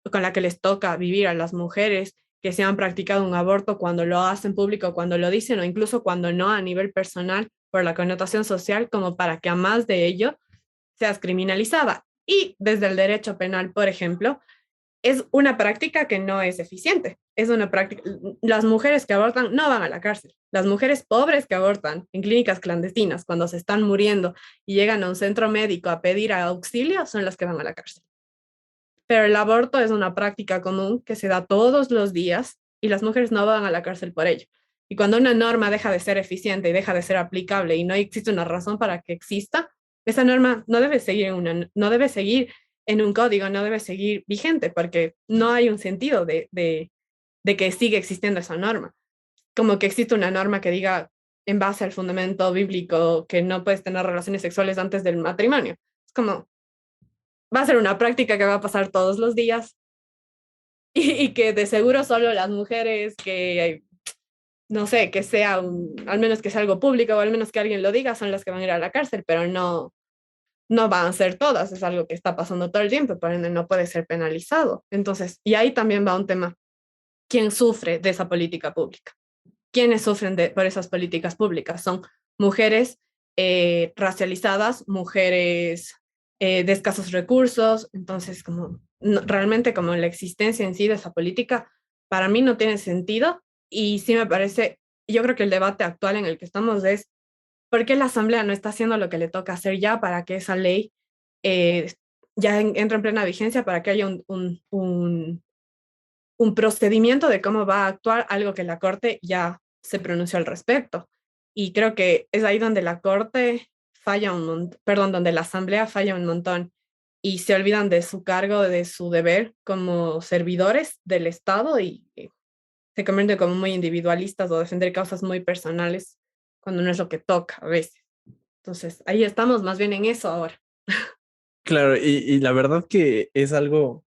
con la que les toca vivir a las mujeres que se han practicado un aborto cuando lo hacen público, cuando lo dicen o incluso cuando no a nivel personal por la connotación social, como para que a más de ello seas criminalizada. Y desde el derecho penal, por ejemplo, es una práctica que no es eficiente. Es una práctica. Las mujeres que abortan no van a la cárcel. Las mujeres pobres que abortan en clínicas clandestinas cuando se están muriendo y llegan a un centro médico a pedir auxilio son las que van a la cárcel. Pero el aborto es una práctica común que se da todos los días y las mujeres no van a la cárcel por ello. Y cuando una norma deja de ser eficiente y deja de ser aplicable y no existe una razón para que exista, esa norma no debe seguir en un código, no debe seguir vigente porque no hay un sentido de que siga existiendo esa norma. Como que existe una norma que diga en base al fundamento bíblico que no puedes tener relaciones sexuales antes del matrimonio. Es como, va a ser una práctica que va a pasar todos los días y que de seguro solo las mujeres que, no sé, que sea al menos que sea algo público o al menos que alguien lo diga, son las que van a ir a la cárcel, pero no van a ser todas, es algo que está pasando todo el tiempo, por ende no puede ser penalizado. Entonces, y ahí también va un tema, ¿quién sufre de esa política pública? ¿Quiénes sufren por esas políticas públicas? Son mujeres racializadas, mujeres de escasos recursos, entonces como realmente como la existencia en sí de esa política para mí no tiene sentido y sí me parece, yo creo que el debate actual en el que estamos es ¿por qué la Asamblea no está haciendo lo que le toca hacer ya para que esa ley eh, ya entre en plena vigencia, para que haya un procedimiento de cómo va a actuar, algo que la Corte ya se pronunció al respecto? Y creo que es ahí donde la Corte falla un montón, perdón, donde la Asamblea falla un montón y se olvidan de su cargo, de su deber como servidores del Estado y se convierten como muy individualistas o defender causas muy personales cuando no es lo que toca a veces. Entonces, ahí estamos más bien en eso ahora. Claro, y la verdad que es algo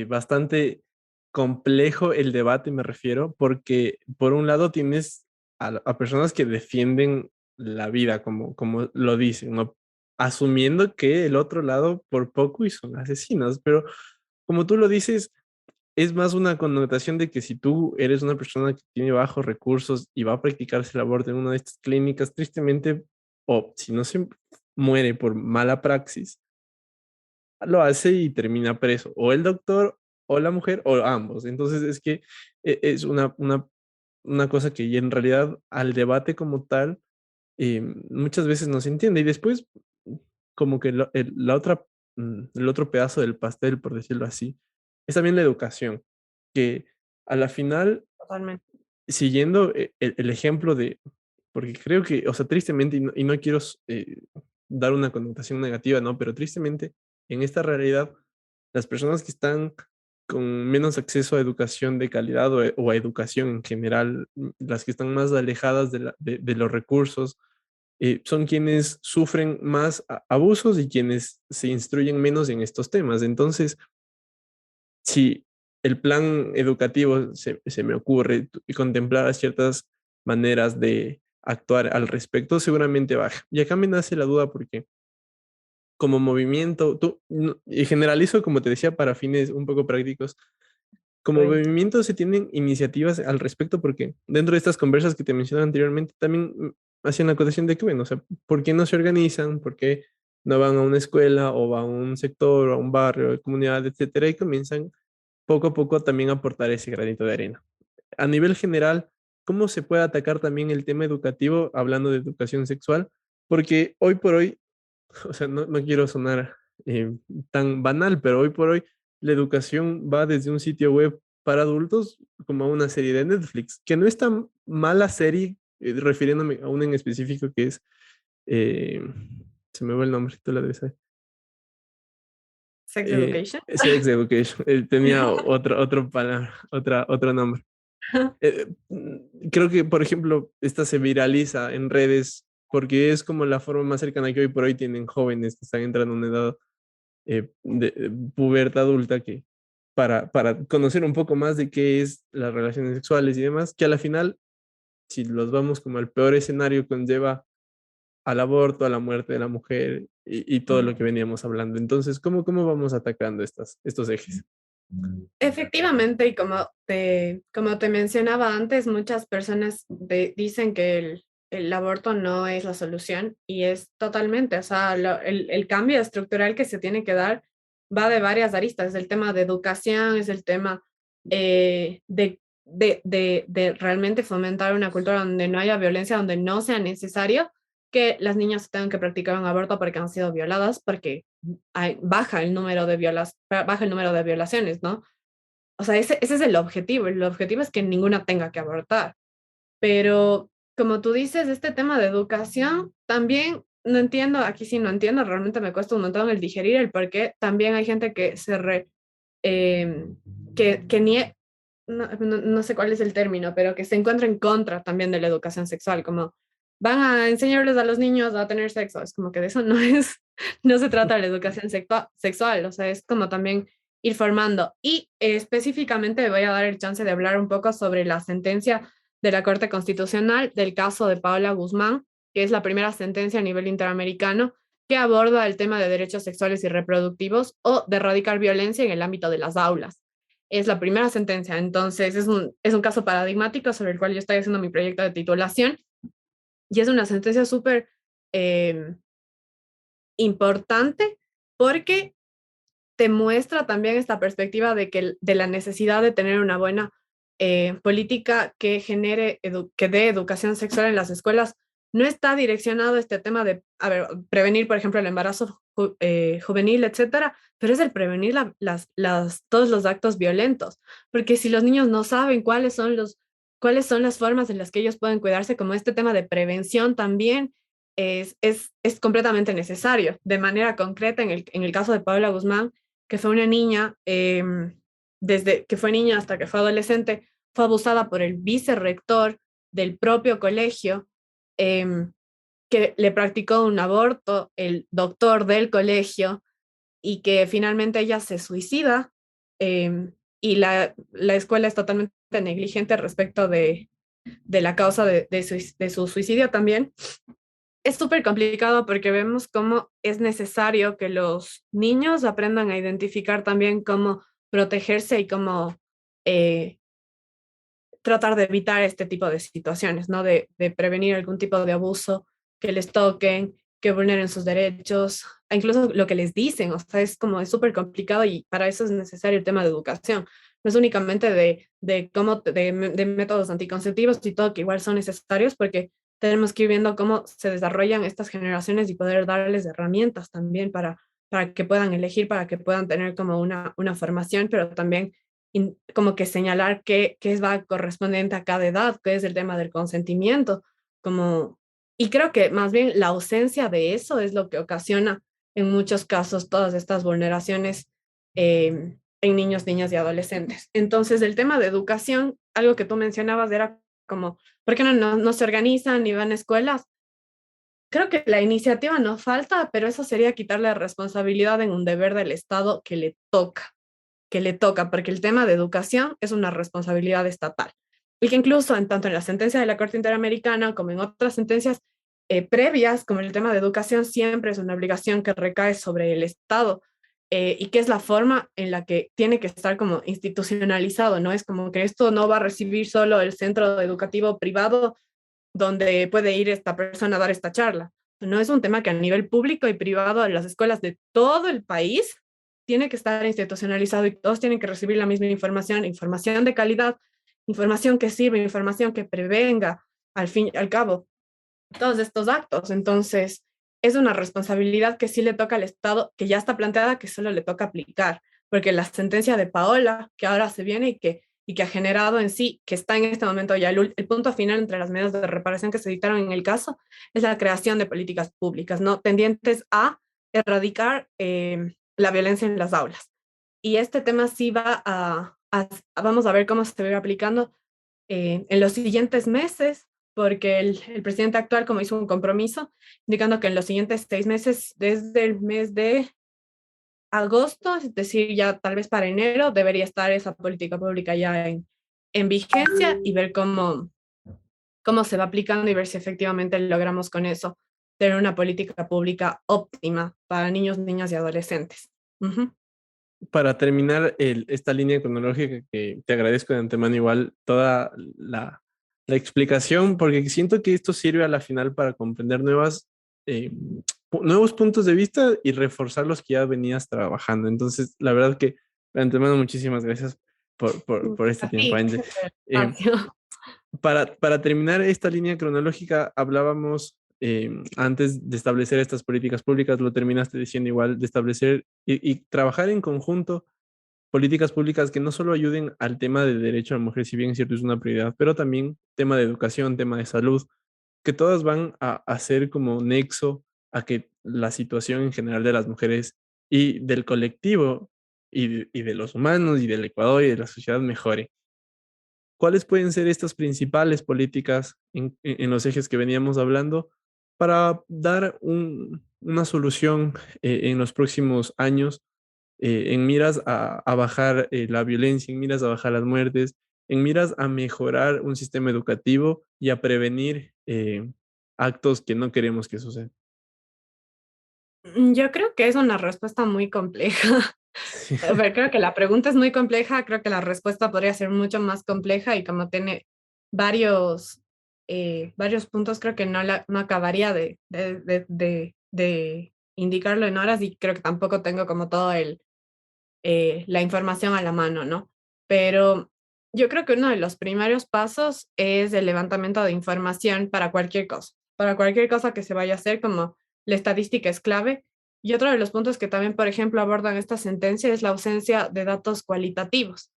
bastante complejo el debate, me refiero, porque por un lado tienes a personas que defienden la vida, como lo dicen, ¿no? Asumiendo que el otro lado por poco y son asesinos, pero como tú lo dices, es más una connotación de que si tú eres una persona que tiene bajos recursos y va a practicarse el aborto en una de estas clínicas, tristemente, o si no se muere por mala praxis, lo hace y termina preso, o el doctor, o la mujer, o ambos. Entonces es que es una cosa que en realidad al debate como tal muchas veces no se entiende. Y después, como que el otro pedazo del pastel, por decirlo así, es también la educación, que a la final, Totalmente. siguiendo el ejemplo de, porque creo que, o sea, tristemente, y no quiero dar una connotación negativa, ¿no? Pero tristemente, en esta realidad, las personas que están con menos acceso a educación de calidad o a educación en general, las que están más alejadas de los recursos, son quienes sufren más abusos y quienes se instruyen menos en estos temas. Entonces, si el plan educativo se me ocurre y contemplar ciertas maneras de actuar al respecto, seguramente baja. Y acá me nace la duda porque como movimiento, y generalizo, como te decía, para fines un poco prácticos, como Cuenta. movimiento se tienen iniciativas al respecto porque dentro de estas conversas que te mencioné anteriormente, también hacían la acotación de que, bueno, o sea, ¿por qué no se organizan? ¿Por qué no van a una escuela o van a un sector o a un barrio, comunidad, etcétera? Y comienzan poco a poco también a aportar ese granito de arena. A nivel general, ¿cómo se puede atacar también el tema educativo, hablando de educación sexual? Porque hoy por hoy, o sea, no quiero sonar eh, tan banal, pero hoy por hoy la educación va desde un sitio web para adultos como a una serie de Netflix, que no es tan mala serie, refiriéndome a una en específico que es, eh, se me va el nombre, tú la debes saber. Sex Education. Sex Education, tenía otro palabra, otro nombre. Creo que, por ejemplo, esta se viraliza en redes porque es como la forma más cercana que hoy por hoy tienen jóvenes que están entrando en una edad de pubertad adulta que para conocer un poco más de qué es las relaciones sexuales y demás, que a la final, si los vamos como al peor escenario, conlleva al aborto, a la muerte de la mujer y todo lo que veníamos hablando. Entonces, ¿cómo vamos atacando estos ejes? Efectivamente, y como te mencionaba antes, muchas personas dicen que el aborto no es la solución y es totalmente, o sea, el cambio estructural que se tiene que dar va de varias aristas, es el tema de educación, es el tema de realmente fomentar una cultura donde no haya violencia, donde no sea necesario que las niñas tengan que practicar un aborto porque han sido violadas, porque baja el número de violaciones, ¿no? O sea, ese es el objetivo. El objetivo es que ninguna tenga que abortar. Pero como tú dices, este tema de educación también no entiendo, aquí sí no entiendo, realmente me cuesta un montón el digerir el por qué también hay gente que eh, que no sé cuál es el término, pero que se encuentra en contra también de la educación sexual, como van a enseñarles a los niños a tener sexo, es como que de eso no es, no se trata de la educación sexual, o sea, es como también ir formando. Y específicamente voy a dar el chance de hablar un poco sobre la sentencia de la Corte Constitucional del caso de Paola Guzmán, que es la primera sentencia a nivel interamericano que aborda el tema de derechos sexuales y reproductivos o de erradicar violencia en el ámbito de las aulas. Es la primera sentencia, entonces es un caso paradigmático sobre el cual yo estoy haciendo mi proyecto de titulación y es una sentencia súper eh, importante porque te muestra también esta perspectiva de la necesidad de tener una buena política que que dé educación sexual en las escuelas. No está direccionado a este tema de, a ver, prevenir, por ejemplo, el embarazo juvenil, etcétera, pero es el prevenir todos los actos violentos, porque si los niños no saben cuáles son las formas en las que ellos pueden cuidarse, como este tema de prevención también es completamente necesario. De manera concreta, en el caso de Paula Guzmán, que fue una niña, desde que fue niña hasta que fue adolescente, fue abusada por el vicerrector del propio colegio, eh, que le practicó un aborto, el doctor del colegio, y que finalmente ella se suicida, y la escuela es totalmente negligente respecto de la causa de su suicidio también. Es súper complicado porque vemos cómo es necesario que los niños aprendan a identificar también cómo protegerse y cómo eh, tratar de evitar este tipo de situaciones, ¿no? De prevenir algún tipo de abuso, que les toquen, que vulneren sus derechos, e incluso lo que les dicen, o sea, es súper complicado y para eso es necesario el tema de educación. No es únicamente de métodos anticonceptivos y todo, que igual son necesarios porque tenemos que ir viendo cómo se desarrollan estas generaciones y poder darles herramientas también para que puedan elegir, para que puedan tener como una formación, pero también como que señalar qué va correspondiente a cada edad, qué es el tema del consentimiento, como, y creo que más bien la ausencia de eso es lo que ocasiona en muchos casos todas estas vulneraciones en niños, niñas y adolescentes. Entonces, el tema de educación, algo que tú mencionabas era como, ¿por qué no se organizan ni van a escuelas? Creo que la iniciativa no falta, pero eso sería quitarle responsabilidad en un deber del Estado que le toca, porque el tema de educación es una responsabilidad estatal. Y que incluso tanto en la sentencia de la Corte Interamericana como en otras sentencias previas, como el tema de educación, siempre es una obligación que recae sobre el Estado y que es la forma en la que tiene que estar como institucionalizado, ¿no? Es como que esto no va a recibir solo el centro educativo privado, donde puede ir esta persona a dar esta charla. No es un tema que a nivel público y privado en las escuelas de todo el país tiene que estar institucionalizado y todos tienen que recibir la misma información, información de calidad, información que sirve, información que prevenga, al fin y al cabo, todos estos actos. Entonces, es una responsabilidad que sí le toca al Estado, que ya está planteada, que solo le toca aplicar, porque la sentencia de Paola, que ahora se viene y que ha generado en sí, que está en este momento ya el punto final entre las medidas de reparación que se dictaron en el caso, es la creación de políticas públicas, ¿no? Tendientes a erradicar la violencia en las aulas. Y este tema sí va vamos a ver cómo se va aplicando en los siguientes meses, porque el presidente actual como hizo un compromiso, indicando que en los siguientes 6 meses, desde el mes de agosto, es decir, ya tal vez para enero, debería estar esa política pública ya en vigencia y ver cómo se va aplicando y ver si efectivamente logramos con eso tener una política pública óptima para niños, niñas y adolescentes. Ujú. Para terminar esta línea cronológica, que te agradezco de antemano igual toda la explicación, porque siento que esto sirve a la final para comprender nuevos puntos de vista y reforzar los que ya venías trabajando. Entonces, la verdad que de antemano muchísimas gracias por este tiempo, Así, Angie. por el Eh, espacio. para terminar esta línea cronológica, hablábamos antes de establecer estas políticas públicas, lo terminaste diciendo igual, de establecer y trabajar en conjunto políticas públicas que no solo ayuden al tema de derecho a la mujer, si bien es cierto es una prioridad, pero también tema de educación, tema de salud, que todas van a ser como nexo a que la situación en general de las mujeres y del colectivo y de los humanos y del Ecuador y de la sociedad mejore. ¿Cuáles pueden ser estas principales políticas en los ejes que veníamos hablando para dar una solución en los próximos años en miras a bajar la violencia, en miras a bajar las muertes, en miras a mejorar un sistema educativo y a prevenir actos que no queremos que sucedan? Yo creo que es una respuesta muy compleja. Sí. A ver, creo que la pregunta es muy compleja, creo que la respuesta podría ser mucho más compleja y como tiene varios puntos, creo que no acabaría de indicarlo en horas y creo que tampoco tengo como todo la información a la mano, ¿no? Pero yo creo que uno de los primeros pasos es el levantamiento de información para cualquier cosa que se vaya a hacer, como la estadística es clave. Y otro de los puntos que también, por ejemplo, abordan esta sentencia es la ausencia de datos cualitativos.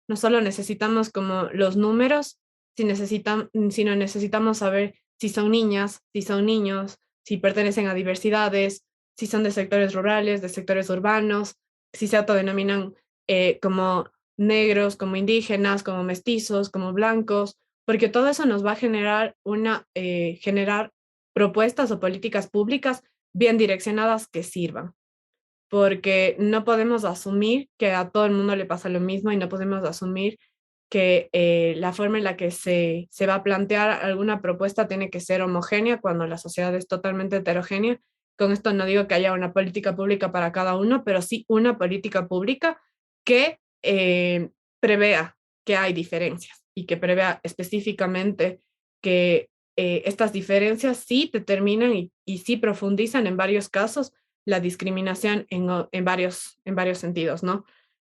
No solo necesitamos como los números, sino necesitamos saber si son niñas, si son niños, si pertenecen a diversidades, si son de sectores rurales, de sectores urbanos, si se autodenominan como negros, como indígenas, como mestizos, como blancos, porque todo eso nos va a generar propuestas o políticas públicas bien direccionadas que sirvan, porque no podemos asumir que a todo el mundo le pasa lo mismo y no podemos asumir que la forma en la que se va a plantear alguna propuesta tiene que ser homogénea cuando la sociedad es totalmente heterogénea. Con esto no digo que haya una política pública para cada uno, pero sí una política pública que prevea que hay diferencias y que prevea específicamente que estas diferencias sí determinan y sí profundizan en varios casos la discriminación en varios sentidos, ¿no?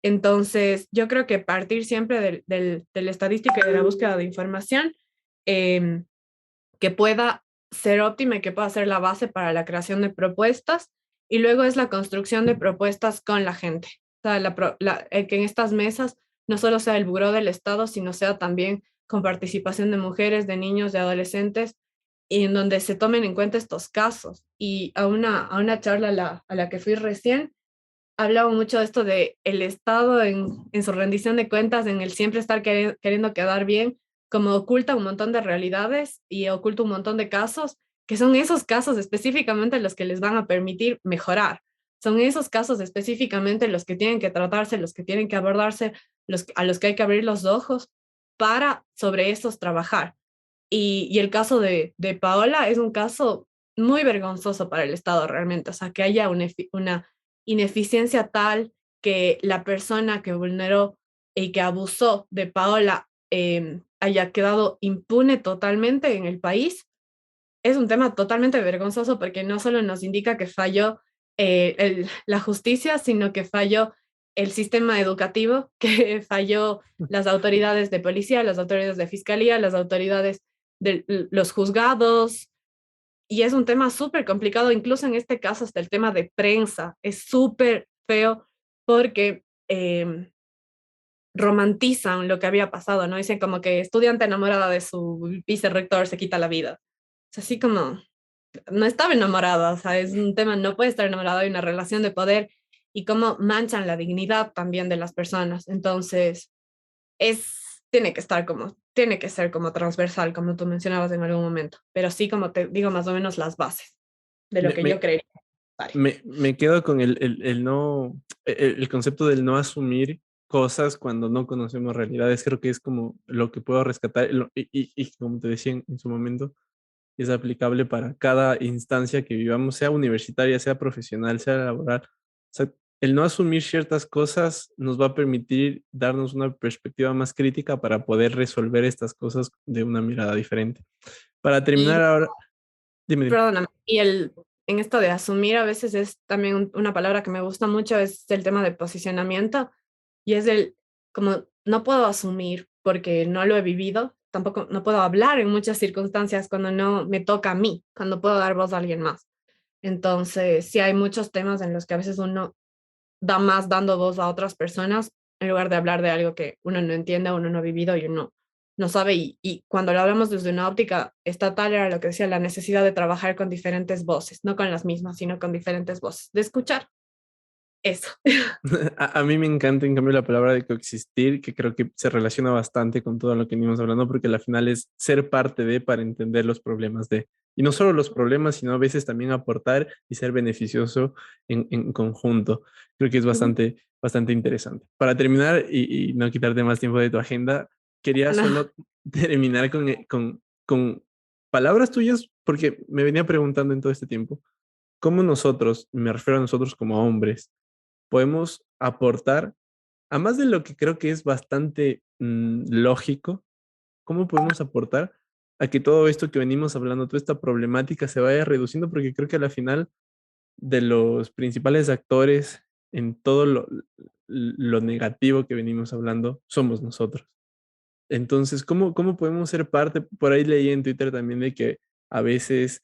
Entonces, yo creo que partir siempre de la estadística y de la búsqueda de información eh, que pueda ser óptima y que pueda ser la base para la creación de propuestas, y luego es la construcción de propuestas con la gente. O sea, que en estas mesas no solo sea el buró del Estado, sino sea también con participación de mujeres, de niños, de adolescentes, y en donde se tomen en cuenta estos casos. Y a una charla a la que fui recién, hablaba mucho de esto de el Estado en su rendición de cuentas, en el siempre estar queriendo quedar bien, como oculta un montón de realidades y oculta un montón de casos, que son esos casos específicamente los que les van a permitir mejorar. Son esos casos específicamente los que tienen que tratarse, los que tienen que abordarse, a los que hay que abrir los ojos para sobre esos trabajar. Y el caso de Paola es un caso muy vergonzoso para el Estado realmente, o sea, que haya una ineficiencia tal que la persona que vulneró y que abusó de Paola haya quedado impune totalmente en el país, es un tema totalmente vergonzoso porque no solo nos indica que falló la justicia, sino que falló el sistema educativo, que falló las autoridades de policía, las autoridades de fiscalía, las autoridades de los juzgados. Y es un tema súper complicado, incluso en este caso hasta el tema de prensa es súper feo porque romantizan lo que había pasado, ¿no? Dicen como que estudiante enamorada de su vicerrector se quita la vida. Es así como, no estaba enamorada, o sea, es un tema, no puede estar enamorada de una relación de poder y cómo manchan la dignidad también de las personas. Entonces, tiene que estar como, tiene que ser como transversal, como tú mencionabas en algún momento, pero sí, como te digo, más o menos las bases de lo Me, que yo me, creería. me quedo con el no, el concepto del no asumir cosas cuando no conocemos realidades. Creo que es como lo que puedo rescatar y como te decía en su momento, es aplicable para cada instancia que vivamos, sea universitaria, sea profesional, sea laboral. O sea, el no asumir ciertas cosas nos va a permitir darnos una perspectiva más crítica para poder resolver estas cosas de una mirada diferente. Para terminar Y, ahora, dime. perdóname, en esto de asumir a veces es también una palabra que me gusta mucho, es el tema de posicionamiento y es el, como, no puedo asumir porque no lo he vivido, tampoco no puedo hablar en muchas circunstancias cuando no me toca a mí, cuando puedo dar voz a alguien más. Entonces, sí hay muchos temas en los que a veces uno da más dando voz a otras personas en lugar de hablar de algo que uno no entiende, uno no ha vivido y uno no sabe. Y cuando lo hablamos desde una óptica estatal era lo que decía, la necesidad de trabajar con diferentes voces, no con las mismas, sino con diferentes voces, de escuchar eso. A mí me encanta, en cambio, la palabra de coexistir, que creo que se relaciona bastante con todo lo que venimos hablando, porque al final es ser parte de para entender los problemas de, y no solo los problemas, sino a veces también aportar y ser beneficioso en conjunto. Creo que es bastante interesante. Para terminar y no quitarte más tiempo de tu agenda, quería No, solo terminar con palabras tuyas, porque me venía preguntando en todo este tiempo, ¿cómo nosotros, me refiero a nosotros como hombres, podemos aportar, a más de lo que creo que es bastante lógico, cómo podemos aportar a que todo esto que venimos hablando, toda esta problemática se vaya reduciendo? Porque creo que a la final de los principales actores en todo lo negativo que venimos hablando somos nosotros. Entonces, ¿cómo podemos ser parte? Por ahí leí en Twitter también de que a veces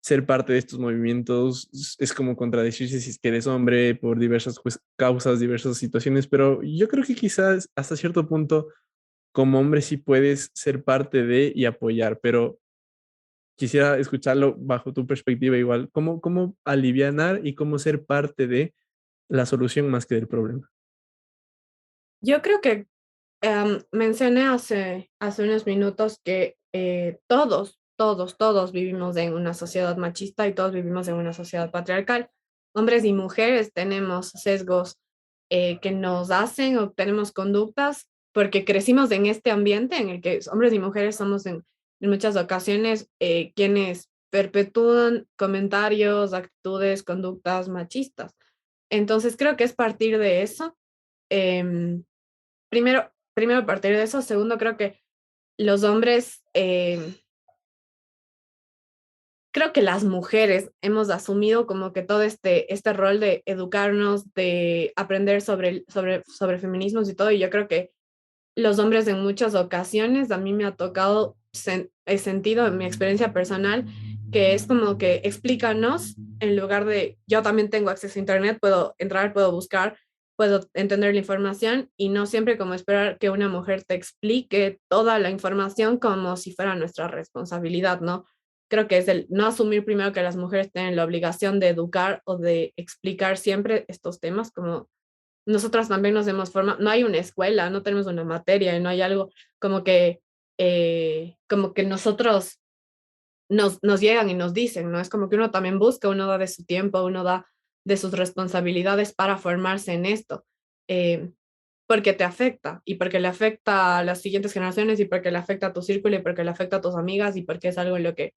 ser parte de estos movimientos es como contradecirse si es que eres hombre por diversas causas, diversas situaciones, pero yo creo que quizás hasta cierto punto como hombre sí puedes ser parte de y apoyar, pero quisiera escucharlo bajo tu perspectiva igual. ¿Cómo alivianar y cómo ser parte de la solución más que del problema? yo creo que mencioné hace unos minutos que todos vivimos en una sociedad machista y todos vivimos en una sociedad patriarcal. Hombres y mujeres tenemos sesgos que nos hacen o tenemos conductas porque crecimos en este ambiente en el que hombres y mujeres somos en muchas ocasiones quienes perpetúan comentarios, actitudes, conductas machistas. Entonces creo que es partir de eso. em, primero a partir de eso. Segundo, creo que los hombres, creo que las mujeres hemos asumido como que todo este rol de educarnos, de aprender sobre feminismos y todo. Y yo creo que los hombres en muchas ocasiones, a mí me ha tocado, he sentido en mi experiencia personal, que es como que explícanos en lugar de yo también tengo acceso a Internet, puedo entrar, puedo buscar, puedo entender la información y no siempre como esperar que una mujer te explique toda la información como si fuera nuestra responsabilidad, ¿no? Creo que es el no asumir primero que las mujeres tienen la obligación de educar o de explicar siempre estos temas como nosotras también nos hemos formado, no hay una escuela, no tenemos una materia, no hay algo como que nosotros nos llegan y nos dicen, ¿no? Es como que uno también busca, uno da de su tiempo, uno da de sus responsabilidades para formarse en esto, eh, porque te afecta y porque le afecta a las siguientes generaciones y porque le afecta a tu círculo y porque le afecta a tus amigas y porque es algo en lo que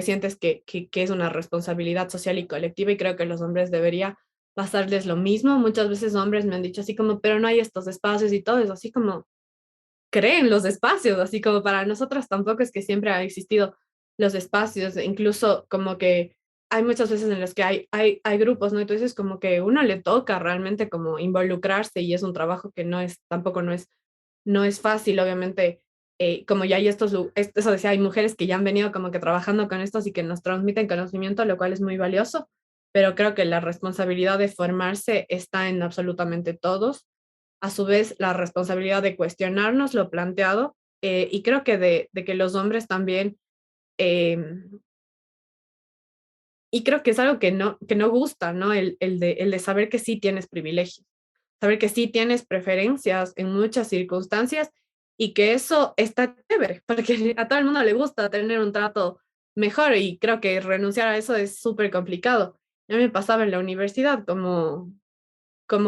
sientes que es una responsabilidad social y colectiva y creo que los hombres debería pasarles lo mismo. Muchas veces hombres me han dicho así como, pero no hay estos espacios y todo es así como, creen los espacios, así como para nosotras tampoco es que siempre han existido los espacios, incluso como que hay muchas veces en las que hay grupos, ¿no? Entonces como que uno le toca realmente como involucrarse y es un trabajo que no es, tampoco no es fácil, obviamente, como ya hay eso decía, hay mujeres que ya han venido como que trabajando con estos y que nos transmiten conocimiento, lo cual es muy valioso, pero creo que la responsabilidad de formarse está en absolutamente todos. A su vez, la responsabilidad de cuestionarnos lo planteado, y creo que de que los hombres también, eh, y creo que es algo que no gusta, ¿no? El de saber que sí tienes privilegios, saber que sí tienes preferencias en muchas circunstancias y que eso está chévere, porque a todo el mundo le gusta tener un trato mejor y creo que renunciar a eso es súper complicado. A mí me pasaba en la universidad como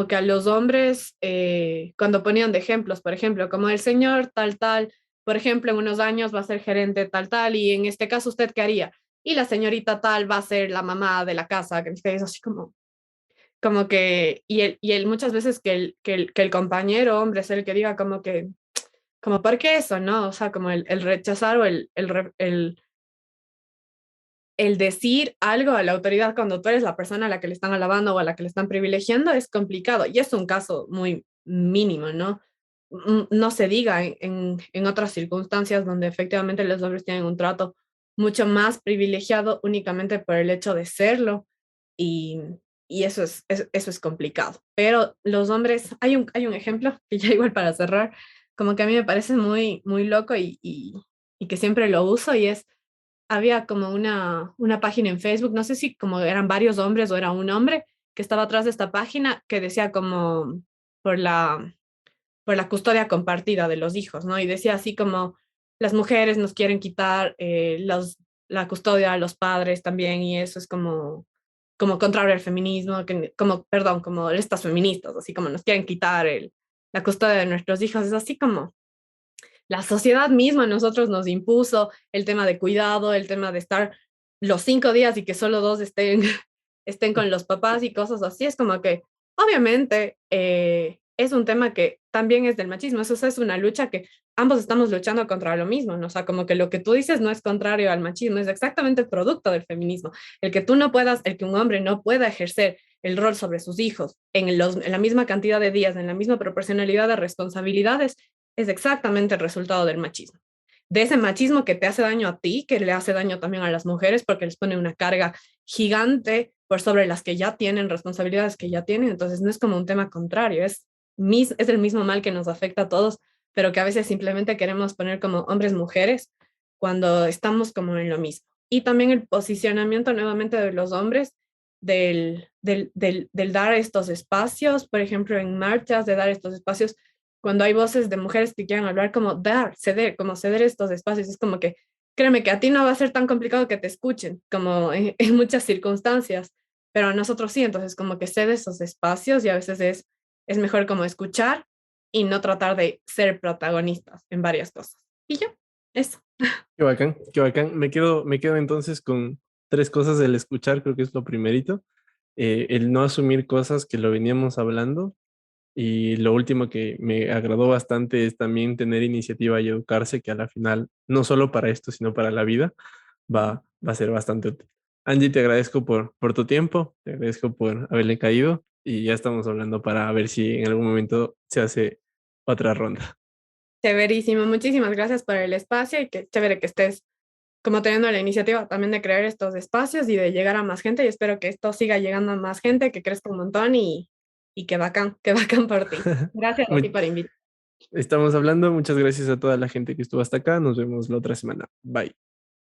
que a los hombres, cuando ponían de ejemplos, por ejemplo, como el señor tal, tal, por ejemplo, en unos años va a ser gerente tal, tal, y en este caso, ¿usted qué haría? Y la señorita tal va a ser la mamá de la casa, que es así como que, y él muchas veces que el compañero hombre es el que diga como, ¿por qué eso, no? O sea, como el rechazar o el decir algo a la autoridad cuando tú eres la persona a la que le están alabando o a la que le están privilegiando es complicado y es un caso muy mínimo, ¿no? No se diga en otras circunstancias donde efectivamente los hombres tienen un trato mucho más privilegiado únicamente por el hecho de serlo y, y eso es complicado. Pero los hombres, hay un ejemplo que ya igual para cerrar, como que a mí me parece muy, muy loco y que siempre lo uso y es había como una página en Facebook, no sé si como eran varios hombres o era un hombre que estaba atrás de esta página que decía como por la, por la custodia compartida de los hijos, ¿no? Y decía así como las mujeres nos quieren quitar la custodia a los padres también y eso es como contrario al feminismo, perdón, como estas feministas, así como nos quieren quitar la custodia de nuestros hijos, es así como la sociedad misma a nosotros nos impuso el tema de cuidado, el tema de estar los 5 días y que solo dos estén con los papás y cosas así. Es como que, obviamente, es un tema que también es del machismo. Eso es una lucha que ambos estamos luchando contra lo mismo, ¿no? O sea, como que lo que tú dices no es contrario al machismo, es exactamente el producto del feminismo. El que un hombre no pueda ejercer el rol sobre sus hijos en la misma cantidad de días, en la misma proporcionalidad de responsabilidades, es exactamente el resultado del machismo. De ese machismo que te hace daño a ti, que le hace daño también a las mujeres porque les pone una carga gigante por sobre las que ya tienen, responsabilidades que ya tienen. Entonces no es como un tema contrario, es el mismo mal que nos afecta a todos, pero que a veces simplemente queremos poner como hombres, mujeres, cuando estamos como en lo mismo. Y también el posicionamiento nuevamente de los hombres del dar estos espacios, por ejemplo, en marchas, de dar estos espacios cuando hay voces de mujeres que quieran hablar, como dar, ceder, como ceder estos espacios. Es como que, créeme que a ti no va a ser tan complicado que te escuchen, como en muchas circunstancias, pero a nosotros sí, entonces como que cede esos espacios y a veces es mejor como escuchar y no tratar de ser protagonistas en varias cosas. Y yo, eso. Qué bacán, qué bacán. Me quedo entonces con tres cosas del escuchar, creo que es lo primerito. El no asumir cosas que lo veníamos hablando. Y lo último que me agradó bastante es también tener iniciativa y educarse, que a la final, no solo para esto, sino para la vida, va a ser bastante útil. Angie, te agradezco por tu tiempo, te agradezco por haberle caído y ya estamos hablando para ver si en algún momento se hace otra ronda. Chéverísimo, muchísimas gracias por el espacio y que chévere que estés como teniendo la iniciativa también de crear estos espacios y de llegar a más gente y espero que esto siga llegando a más gente, que crezca un montón y que bacán por ti. Gracias a ti Muy- por invitar. Estamos hablando, muchas gracias a toda la gente que estuvo hasta acá, nos vemos la otra semana. Bye.